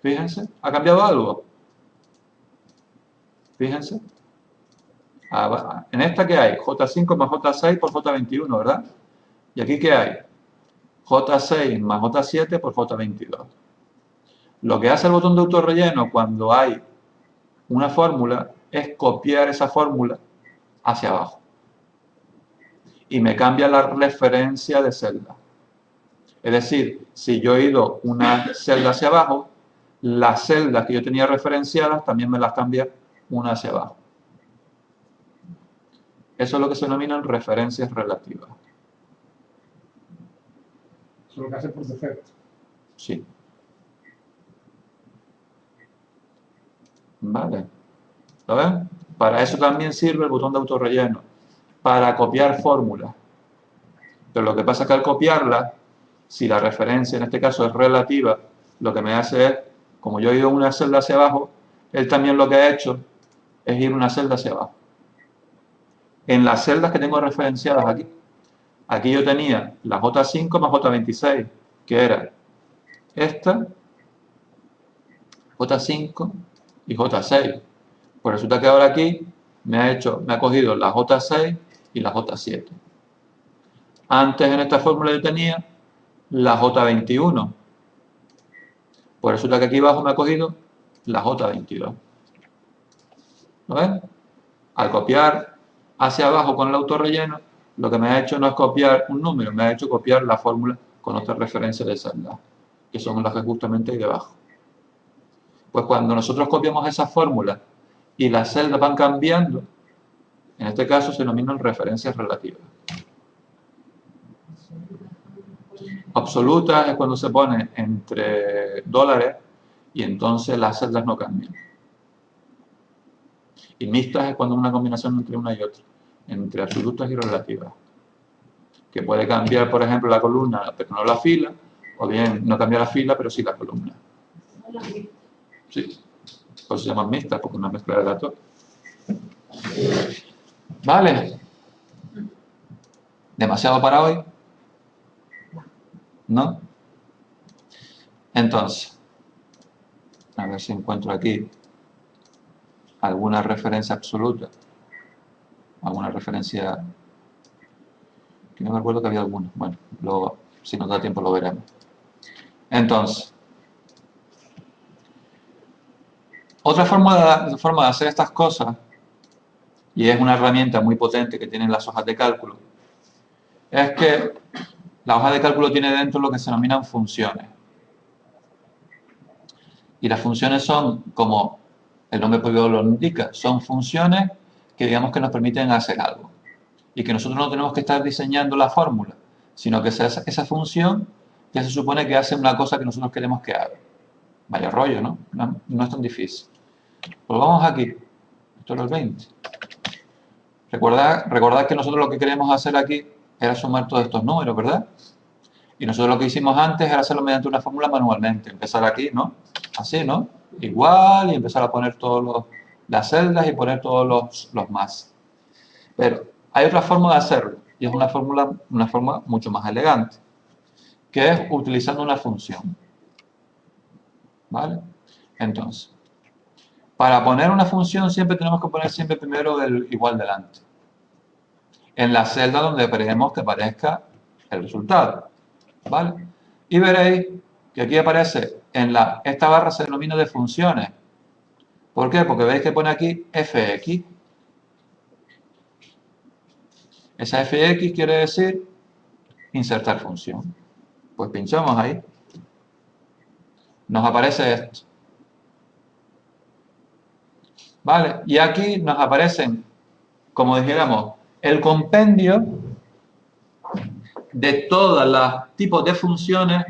Fíjense, ¿ha cambiado algo? Fíjense. En esta, ¿qué hay? J5 más J6 por J21, ¿verdad? ¿Y aquí qué hay? J6 más J7 por J22. Lo que hace el botón de autorrelleno cuando hay una fórmula es copiar esa fórmula hacia abajo. Y me cambia la referencia de celda. Es decir, si yo he ido una celda hacia abajo, las celdas que yo tenía referenciadas también me las cambia una hacia abajo. Eso es lo que se denominan referencias relativas. Eso es lo que hace por defecto. Sí. Vale. ¿Lo ven? Para eso también sirve el botón de autorrelleno. Para copiar fórmulas. Pero lo que pasa es que al copiarla, si la referencia en este caso es relativa, lo que me hace es, como yo he ido una celda hacia abajo, él también lo que ha hecho es ir una celda hacia abajo. En las celdas que tengo referenciadas aquí yo tenía la J5 más J26, que era esta, J5 y J6. Pues resulta que ahora aquí me ha cogido la J6 y la J7. Antes en esta fórmula yo tenía la J21. Pues resulta que aquí abajo me ha cogido la J22. ¿Lo ven? Al copiar hacia abajo con el autorrelleno, lo que me ha hecho no es copiar un número, me ha hecho copiar la fórmula con otra referencia de celda, que son las que justamente hay debajo. Pues cuando nosotros copiamos esa fórmula y las celdas van cambiando, en este caso se denominan referencias relativas. Absolutas es cuando se pone entre dólares y entonces las celdas no cambian. Y mixtas es cuando es una combinación entre una y otra, entre absolutas y relativas. Que puede cambiar, por ejemplo, la columna, pero no la fila, o bien no cambia la fila, pero sí la columna. Sí, por eso se llaman mixtas, porque es una mezcla de datos. Vale. ¿Demasiado para hoy? ¿No? Entonces, a ver si encuentro aquí alguna referencia absoluta, alguna referencia, que no me acuerdo que había alguna. Bueno, luego, si nos da tiempo lo veremos. Entonces, otra forma de hacer estas cosas, y es una herramienta muy potente que tienen las hojas de cálculo, es que la hoja de cálculo tiene dentro lo que se denominan funciones. Y las funciones son, como el nombre propio lo indica, son funciones que digamos que nos permiten hacer algo. Y que nosotros no tenemos que estar diseñando la fórmula, sino que esa función ya se supone que hace una cosa que nosotros queremos que haga. Vaya rollo, ¿no? No es tan difícil. Pues vamos aquí. Esto es el 20. Recordad que nosotros lo que queríamos hacer aquí era sumar todos estos números, ¿verdad? Y nosotros lo que hicimos antes era hacerlo mediante una fórmula manualmente. Empezar aquí, ¿no? Así, ¿no? Igual, y empezar a poner todas las celdas y poner todos los más. Pero hay otra forma de hacerlo, y es una forma mucho más elegante, que es utilizando una función. ¿Vale? Entonces, para poner una función siempre tenemos que poner siempre primero el igual delante. En la celda donde queremos que aparezca el resultado. ¿Vale? Y veréis que aquí aparece, esta barra se denomina de funciones. ¿Por qué? Porque veis que pone aquí fx. Esa fx quiere decir insertar función. Pues pinchamos ahí. Nos aparece esto. ¿Vale? Y aquí nos aparecen, como dijéramos, el compendio de todos los tipos de funciones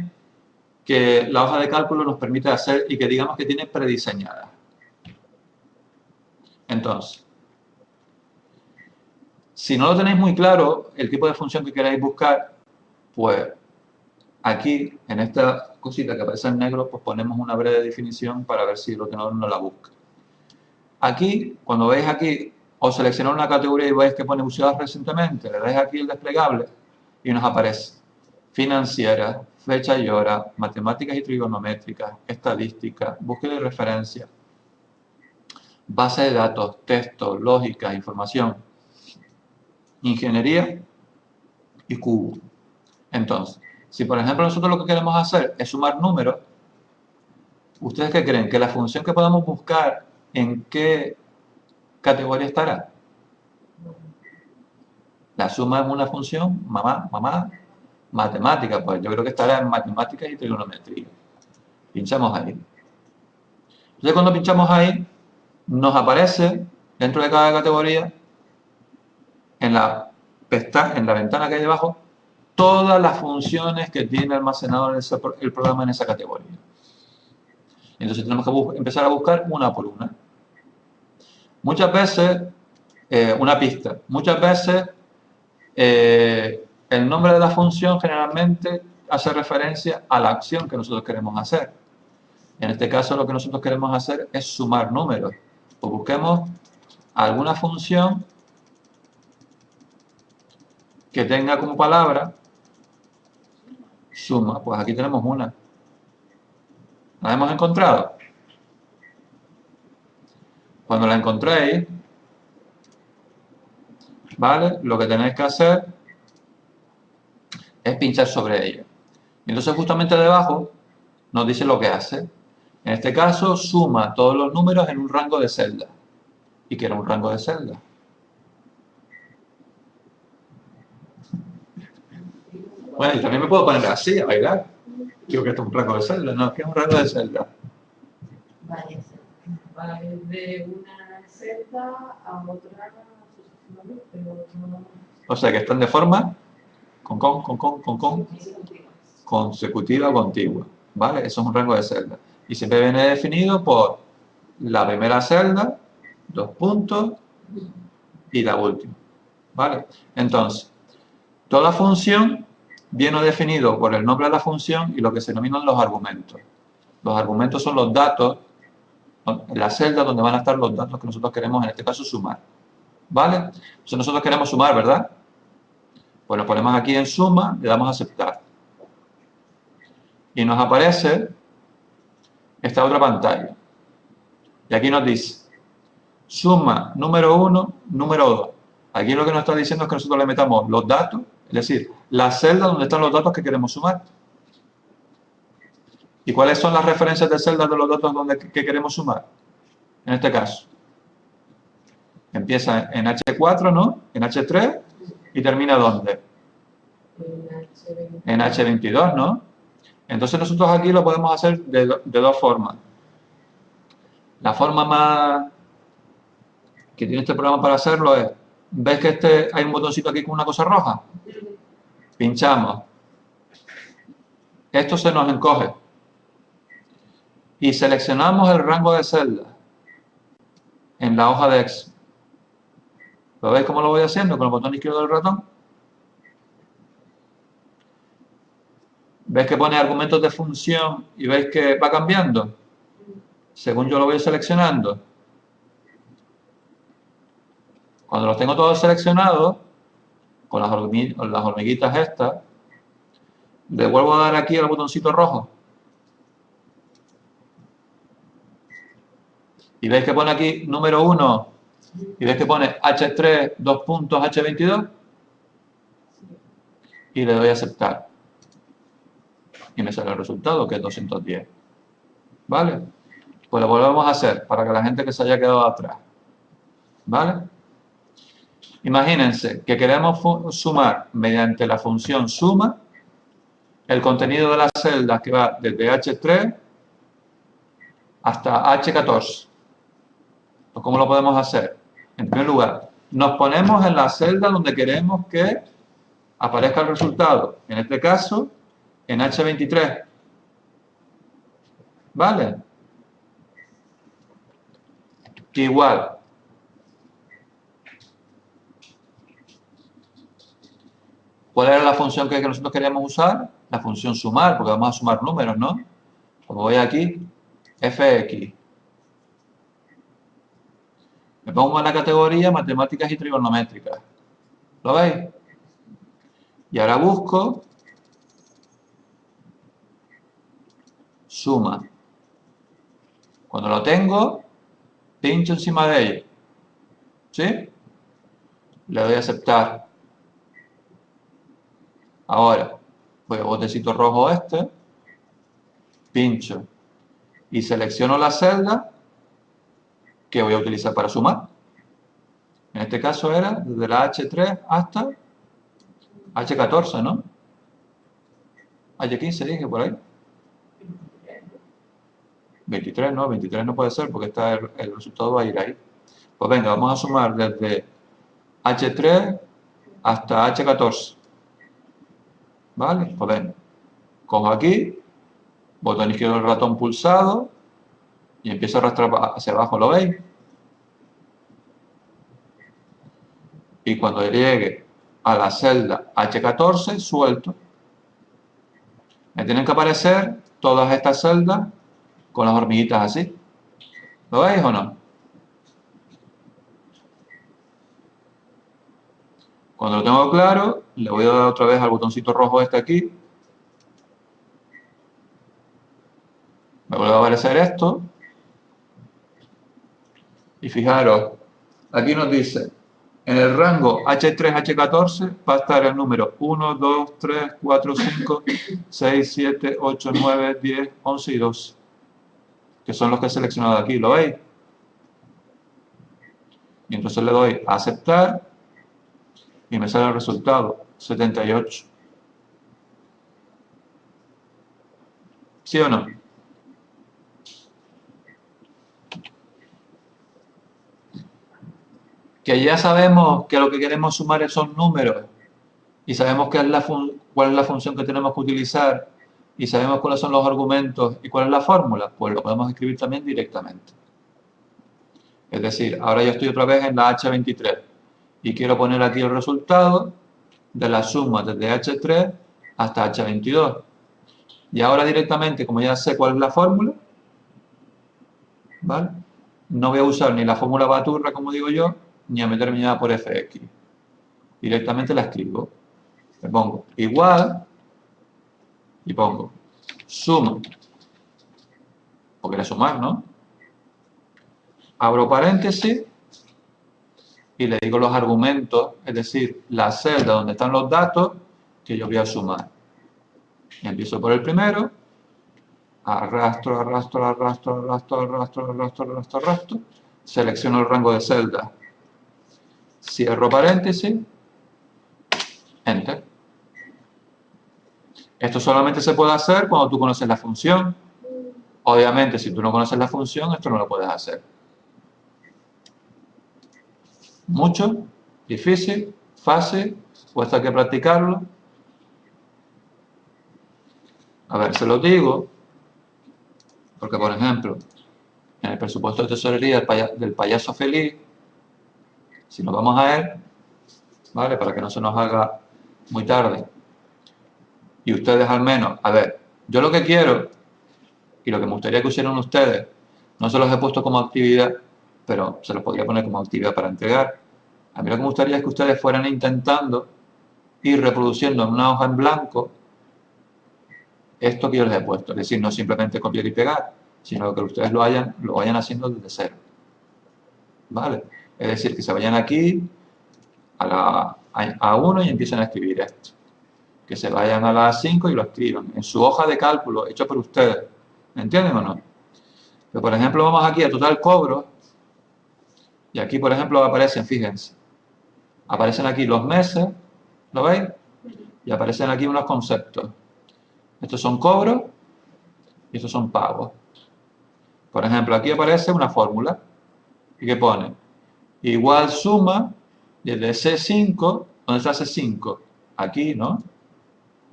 que la hoja de cálculo nos permite hacer y que digamos que tiene prediseñadas. Entonces, si no lo tenéis muy claro, el tipo de función que queráis buscar, pues aquí, en esta cosita que aparece en negro, pues ponemos una breve definición para ver si el ordenador no la busca. Aquí, cuando veis aquí, os seleccionáis una categoría y veis que pone usadas recientemente, le dais aquí el desplegable y nos aparece financiera, fecha y hora, matemáticas y trigonométricas, estadística, búsqueda y referencia. base de datos, texto, lógica, información, ingeniería y cubo. Entonces, si por ejemplo nosotros lo que queremos hacer es sumar números, ¿ustedes qué creen? ¿Que la función que podamos buscar en qué categoría estará? La suma es una función, matemática, pues yo creo que estará en matemáticas y trigonometría. Pinchamos ahí. Entonces cuando pinchamos ahí, nos aparece dentro de cada categoría, en la ventana que hay debajo, todas las funciones que tiene almacenado el programa en esa categoría. Entonces tenemos que empezar a buscar una por una. Muchas veces, una pista, muchas veces el nombre de la función generalmente hace referencia a la acción que nosotros queremos hacer. En este caso lo que nosotros queremos hacer es sumar números. Pues busquemos alguna función que tenga como palabra suma. Pues aquí tenemos una. ¿La hemos encontrado? Cuando la encontréis, ¿vale? Lo que tenéis que hacer es pinchar sobre ella. Y entonces justamente debajo nos dice lo que hace. En este caso, suma todos los números en un rango de celda. ¿Y qué era un rango de celda? Bueno, y también me puedo poner así, a bailar. Digo que esto es un rango de celda. No, ¿qué es un rango de celda? Varias celdas. Va de una celda a otra sucesivamente, pero no O sea, que están de forma consecutiva o contigua. ¿Vale? Eso es un rango de celda. Y siempre viene definido por la primera celda, 2 puntos y la última. ¿Vale? Entonces, toda función viene definido por el nombre de la función y lo que se denominan los argumentos. Los argumentos son los datos, la celda donde van a estar los datos que nosotros queremos, en este caso, sumar. ¿Vale? Entonces nosotros queremos sumar, ¿verdad? Pues lo ponemos aquí en suma, le damos a aceptar. Y nos aparece esta otra pantalla. Y aquí nos dice, suma número 1, número 2. Aquí lo que nos está diciendo es que nosotros le metamos los datos, es decir, la celda donde están los datos que queremos sumar. ¿Y cuáles son las referencias de celdas de los datos que queremos sumar? En este caso. Empieza en H4, ¿no? En H3 y termina ¿dónde? En H22, ¿no? Entonces nosotros aquí lo podemos hacer de dos formas. La forma más que tiene este programa para hacerlo es, ¿ves que hay un botoncito aquí con una cosa roja? Pinchamos. Esto se nos encoge. Y seleccionamos el rango de celdas en la hoja de Excel. ¿Lo veis cómo lo voy haciendo? Con el botón izquierdo del ratón. ¿Ves que pone argumentos de función y veis que va cambiando? Según yo lo voy seleccionando. Cuando los tengo todos seleccionados, con las hormiguitas estas, le vuelvo a dar aquí al botoncito rojo. Y veis que pone aquí número 1 y veis que pone H3, 2 puntos, H22 y le doy a aceptar. Y me sale el resultado, que es 210. ¿Vale? Pues lo volvemos a hacer para que la gente que se haya quedado atrás. ¿Vale? Imagínense que queremos sumar mediante la función suma el contenido de las celdas que va desde H3 hasta H14. Pues ¿cómo lo podemos hacer? En primer lugar, nos ponemos en la celda donde queremos que aparezca el resultado. En este caso, en H23. ¿Vale? Igual. ¿Cuál era la función que nosotros queríamos usar? La función sumar, porque vamos a sumar números, ¿no? Como voy aquí, fx. Me pongo en la categoría matemáticas y trigonométricas. ¿Lo veis? Y ahora busco suma. Cuando lo tengo, pincho encima de ella, ¿sí? Le doy a aceptar. Ahora, voy al botecito rojo este, pincho y selecciono la celda que voy a utilizar para sumar. En este caso era desde la H3 hasta H14, ¿no? H15 dije por ahí. 23 no, 23 no puede ser porque está el resultado va a ir ahí. Pues venga, vamos a sumar desde H3 hasta H14. ¿Vale? Pues venga. Cojo aquí, botón izquierdo del ratón pulsado y empiezo a arrastrar hacia abajo, ¿lo veis? Y cuando llegue a la celda H14, suelto. Me tienen que aparecer todas estas celdas con las hormiguitas así. ¿Lo veis o no? Cuando lo tengo claro, le voy a dar otra vez al botoncito rojo este aquí. Me vuelve a aparecer esto. Y fijaros, aquí nos dice, en el rango H3, H14 va a estar el número 1, 2, 3, 4, 5, 6, 7, 8, 9, 10, 11 y 12. Que son los que he seleccionado aquí, ¿lo veis? Y entonces le doy a aceptar y me sale el resultado, 78. ¿Sí o no? Que ya sabemos que lo que queremos sumar son números y sabemos cuál es la función que tenemos que utilizar y sabemos cuáles son los argumentos y cuál es la fórmula, pues lo podemos escribir también directamente. Es decir, ahora yo estoy otra vez en la H23 y quiero poner aquí el resultado de la suma desde H3 hasta H22. Y ahora directamente, como ya sé cuál es la fórmula, ¿vale? No voy a usar ni la fórmula baturra, como digo yo, ni a meterme ya por fx. Directamente la escribo. Le pongo igual y pongo suma, porque era sumar, ¿no? Abro paréntesis y le digo los argumentos, es decir, la celda donde están los datos que yo voy a sumar. Y empiezo por el primero, arrastro, arrastro, arrastro, arrastro, arrastro, arrastro, arrastro, arrastro, selecciono el rango de celda, cierro paréntesis, enter. Esto solamente se puede hacer cuando tú conoces la función. Obviamente, si tú no conoces la función, esto no lo puedes hacer. Mucho, difícil, fácil, o hasta hay que practicarlo. A ver, se lo digo, porque por ejemplo, en el presupuesto de tesorería del payaso feliz, si nos vamos a él, ¿vale? Para que no se nos haga muy tarde. Y ustedes al menos, a ver, yo lo que quiero, y lo que me gustaría que hicieran ustedes, no se los he puesto como actividad, pero se los podría poner como actividad para entregar. A mí lo que me gustaría es que ustedes fueran intentando ir reproduciendo en una hoja en blanco esto que yo les he puesto. Es decir, no simplemente copiar y pegar, sino que ustedes lo vayan haciendo desde cero. ¿Vale? Es decir, que se vayan aquí a la A1 y empiecen a escribir esto. Que se vayan a la A5 y lo escriban en su hoja de cálculo hecho por ustedes. ¿Me entienden o no? Pero, por ejemplo, vamos aquí a total cobro y aquí, por ejemplo, aparecen, fíjense, aparecen aquí los meses, ¿lo veis? Y aparecen aquí unos conceptos. Estos son cobros y estos son pagos. Por ejemplo, aquí aparece una fórmula y que pone igual suma desde C5, ¿dónde está C5? Aquí, ¿no?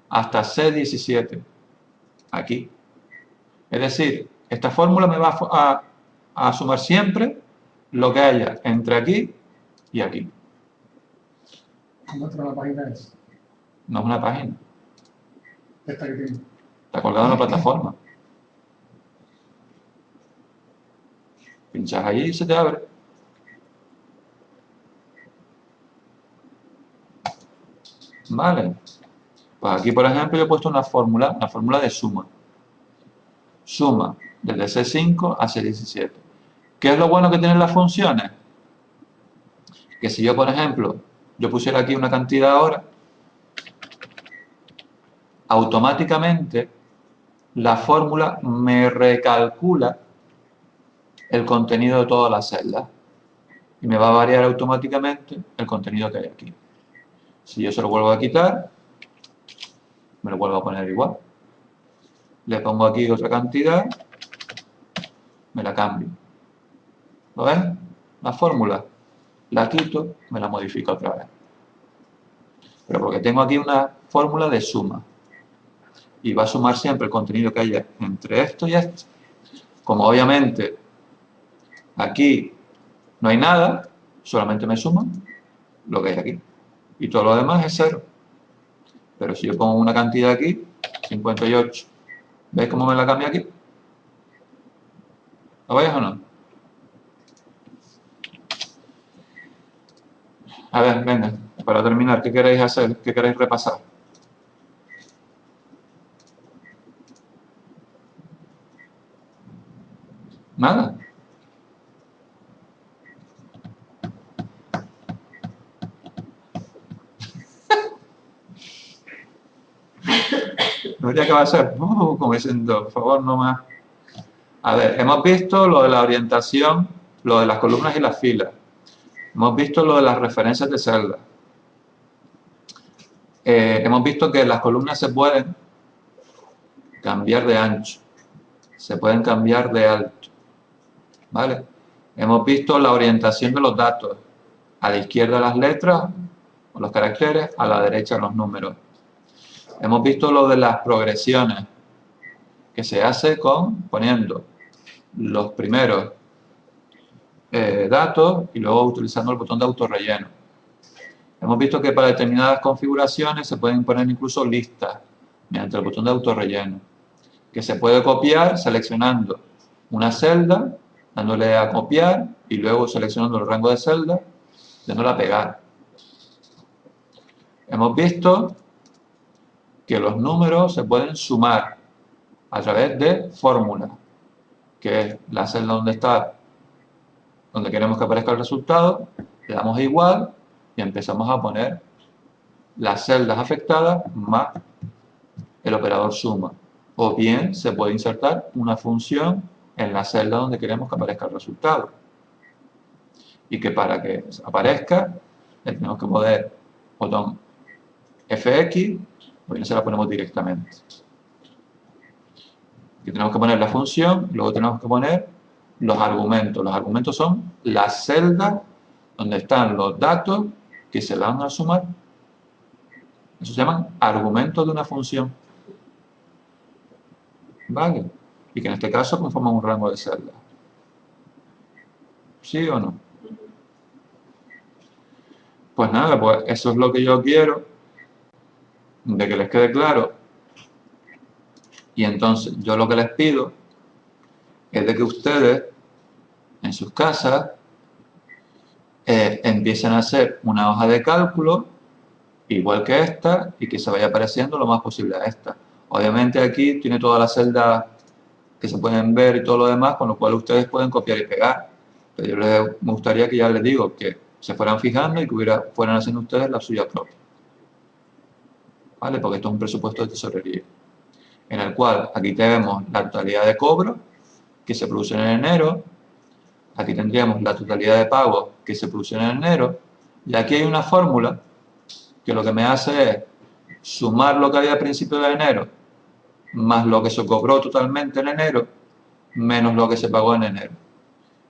Hasta C17, aquí. Es decir, esta fórmula me va a sumar siempre lo que haya entre aquí y aquí. Muestra la página esa, No es una página, esta que tiene. está colgada en la plataforma. Pinchas ahí y se te abre. Vale. Pues aquí, por ejemplo, yo he puesto una fórmula de suma. Suma desde C5 a C17. ¿Qué es lo bueno que tienen las funciones? Que si yo, por ejemplo, yo pusiera aquí una cantidad ahora, automáticamente la fórmula me recalcula el contenido de todas las celdas y me va a variar automáticamente el contenido que hay aquí. Si yo se lo vuelvo a quitar, me lo vuelvo a poner igual. Le pongo aquí otra cantidad, me la cambio. ¿Lo ven? La fórmula. La quito, me la modifico otra vez. Pero porque tengo aquí una fórmula de suma. Y va a sumar siempre el contenido que haya entre esto y esto. Como obviamente aquí no hay nada, solamente me suma lo que hay aquí. Y todo lo demás es 0. Pero si yo pongo una cantidad aquí, 58, ¿veis cómo me la cambia aquí? ¿Lo veis o no? A ver, venga, para terminar, ¿qué queréis hacer? ¿Qué queréis repasar? ¿Nada? Nuria, ¿qué va a hacer? Como diciendo, por favor, no más. A ver, hemos visto lo de la orientación, lo de las columnas y las filas. Hemos visto lo de las referencias de celda. Hemos visto que las columnas se pueden cambiar de ancho, se pueden cambiar de alto, ¿vale? Hemos visto la orientación de los datos, a la izquierda las letras o los caracteres, a la derecha los números. Hemos visto lo de las progresiones, que se hace poniendo los primeros datos y luego utilizando el botón de autorrelleno. Hemos visto que para determinadas configuraciones se pueden poner incluso listas mediante el botón de autorrelleno, que se puede copiar seleccionando una celda, dándole a copiar y luego seleccionando el rango de celda, dándole a pegar. Hemos visto que los números se pueden sumar a través de fórmula, que es la celda donde queremos que aparezca el resultado, le damos a igual y empezamos a poner las celdas afectadas más el operador suma. O bien se puede insertar una función en la celda donde queremos que aparezca el resultado. Y que para que aparezca, le tenemos que poner botón FX, o bien se la ponemos directamente. Aquí tenemos que poner la función, luego tenemos que poner los argumentos. Los argumentos son las celdas donde están los datos que se van a sumar. Eso se llaman argumentos de una función. ¿Vale? Y que en este caso conforman un rango de celdas. ¿Sí o no? Pues nada, pues eso es lo que yo quiero, de que les quede claro. Y entonces yo lo que les pido es de que ustedes en sus casas empiecen a hacer una hoja de cálculo igual que esta y que se vaya pareciendo lo más posible a esta. Obviamente aquí tiene todas las celdas que se pueden ver y todo lo demás, con lo cual ustedes pueden copiar y pegar. Pero yo me gustaría que ya les digo que se fueran fijando y que fueran haciendo ustedes la suya propia. ¿Vale? Porque esto es un presupuesto de tesorería, en el cual aquí tenemos la totalidad de cobros que se producen en enero, aquí tendríamos la totalidad de pagos que se producen en enero, y aquí hay una fórmula que lo que me hace es sumar lo que había a principios de enero, más lo que se cobró totalmente en enero, menos lo que se pagó en enero.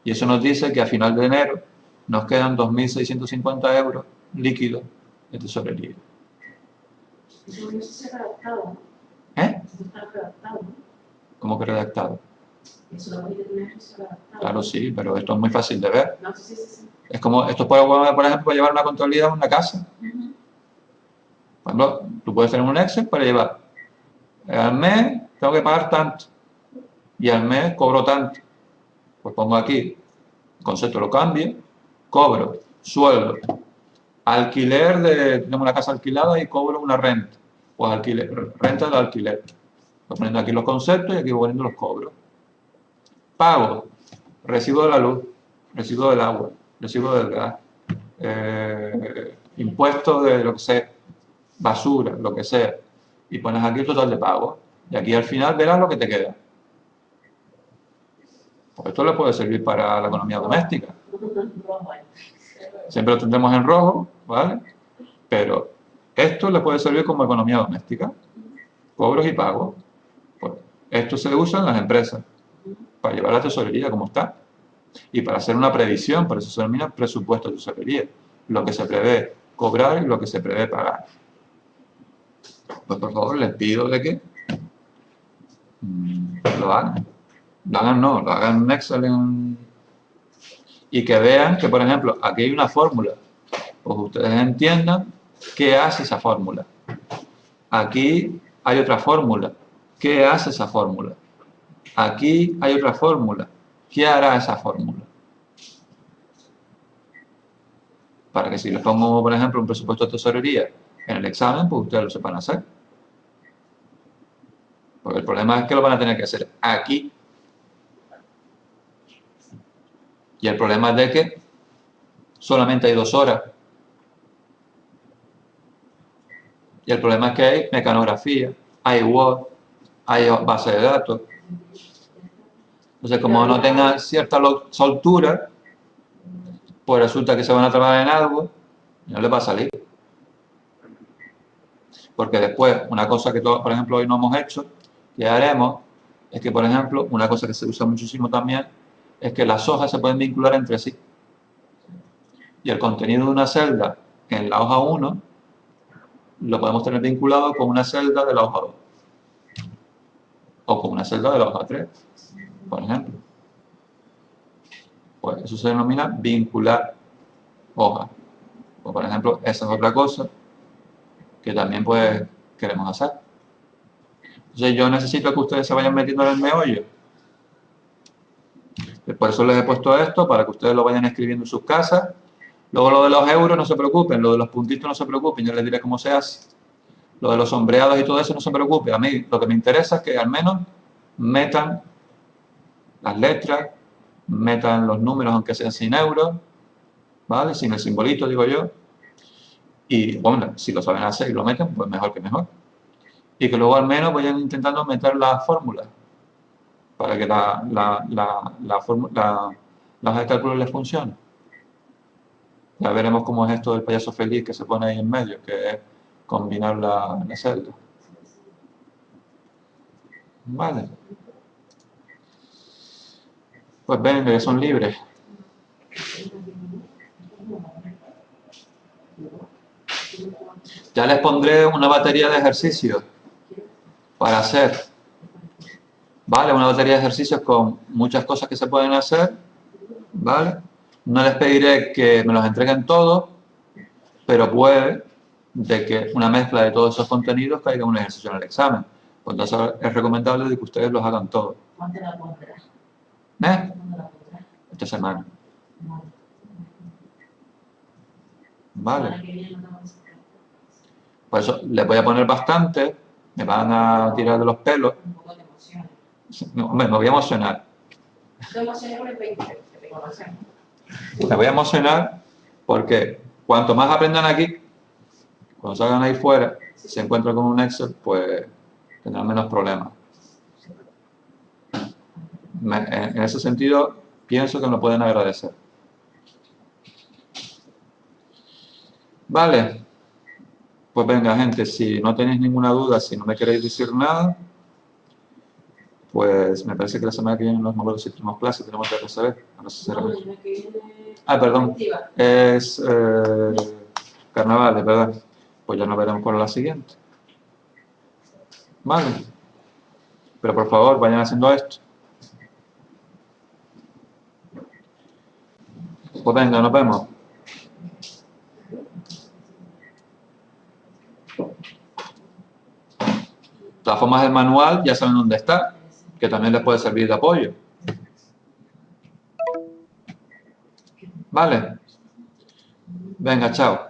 Y eso nos dice que a final de enero nos quedan 2.650 euros líquidos de tesorería. Eso no se ha redactado, ¿no? ¿Eh? Eso está redactado, ¿no? ¿Cómo que redactado? Eso lo que tener eso redactado. Claro, sí, pero esto es muy fácil de ver. No, sí, sí, sí. Es como, esto puede, por ejemplo, llevar una contabilidad en una casa. Por ejemplo, tú puedes tener un Excel para llevar, al mes tengo que pagar tanto, y al mes cobro tanto. Pues pongo aquí, el concepto lo cambio, cobro, sueldo, alquiler tenemos una casa alquilada y cobro una renta. Pues alquiler, renta de alquiler. Voy poniendo aquí los conceptos y aquí voy poniendo los cobros. Pago, recibo de la luz, recibo del agua, recibo del gas, impuestos de lo que sea, basura, lo que sea, y pones aquí el total de pago, y aquí al final verás lo que te queda. Pues esto le puede servir para la economía doméstica. Siempre lo tendremos en rojo, ¿vale? Pero esto le puede servir como economía doméstica, cobros y pagos. Pues esto se usa en las empresas para llevar la tesorería como está y para hacer una previsión, por eso se denomina presupuesto de tesorería, lo que se prevé cobrar y lo que se prevé pagar. Pues por favor les pido de que lo hagan. Lo hagan en Excel y que vean que, por ejemplo, aquí hay una fórmula. Pues ustedes entiendan qué hace esa fórmula. Aquí hay otra fórmula. ¿Qué hace esa fórmula? Aquí hay otra fórmula. ¿Qué hará esa fórmula? Para que si les pongo, por ejemplo, un presupuesto de tesorería en el examen, pues ustedes lo sepan hacer. Porque el problema es que lo van a tener que hacer aquí. Y el problema es de que solamente hay 2 horas. Y el problema es que hay mecanografía, hay Word, hay base de datos. Entonces, como no tengan cierta soltura, pues resulta que se van a trabajar en algo y no les va a salir. Porque después, una cosa que todos, por ejemplo, hoy no hemos hecho, que haremos, es que, por ejemplo, una cosa que se usa muchísimo también, es que las hojas se pueden vincular entre sí. Y el contenido de una celda en la hoja 1 lo podemos tener vinculado con una celda de la hoja 2. O con una celda de la hoja 3, por ejemplo. Pues eso se denomina vincular hojas. Pues, por ejemplo, esa es otra cosa que también pues queremos hacer. Entonces yo necesito que ustedes se vayan metiendo en el meollo. Por eso les he puesto esto, para que ustedes lo vayan escribiendo en sus casas. Luego lo de los euros no se preocupen, lo de los puntitos no se preocupen, yo les diré cómo se hace. Lo de los sombreados y todo eso no se preocupe. A mí lo que me interesa es que al menos metan las letras, metan los números aunque sean sin euros, ¿vale? Sin el simbolito, digo yo. Y bueno, si lo saben hacer y lo meten, pues mejor que mejor. Y que luego al menos vayan intentando meter las fórmulas para que la hoja de cálculo les funcione. Ya veremos cómo es esto del payaso feliz que se pone ahí en medio, que es combinar la celda. Vale. Pues venga, que son libres. Ya les pondré una batería de ejercicios para hacer. ¿Vale? Una batería de ejercicios con muchas cosas que se pueden hacer. ¿Vale? No les pediré que me los entreguen todos, pero puede de que una mezcla de todos esos contenidos caiga un ejercicio en el examen. Pues entonces es recomendable de que ustedes los hagan todos. ¿Cuánto la pondrás? ¿Eh? ¿Cuándo la pondrás? Esta semana. No. ¿Vale? Semana que viene no vamos a sacar. Por eso les voy a poner bastante, me van a tirar de los pelos. Un poco de emoción. Me voy a emocionar. Te emocioné con el 20, que te conocemos. Me voy a emocionar porque cuanto más aprendan aquí, cuando salgan ahí fuera, si se encuentran con un Excel, pues tendrán menos problemas. En ese sentido, pienso que me lo pueden agradecer. Vale. Pues venga, gente, si no tenéis ninguna duda, si no me queréis decir nada, pues me parece que la semana que viene, no me acuerdo si tenemos clase, tenemos que saber. No sé si será. Ah, perdón, es carnaval, ¿verdad? Pues ya nos veremos por la siguiente. Vale. Pero por favor, vayan haciendo esto. Pues venga, nos vemos. De todas formas, el manual ya saben dónde está, que también les puede servir de apoyo. ¿Vale? Venga, chao.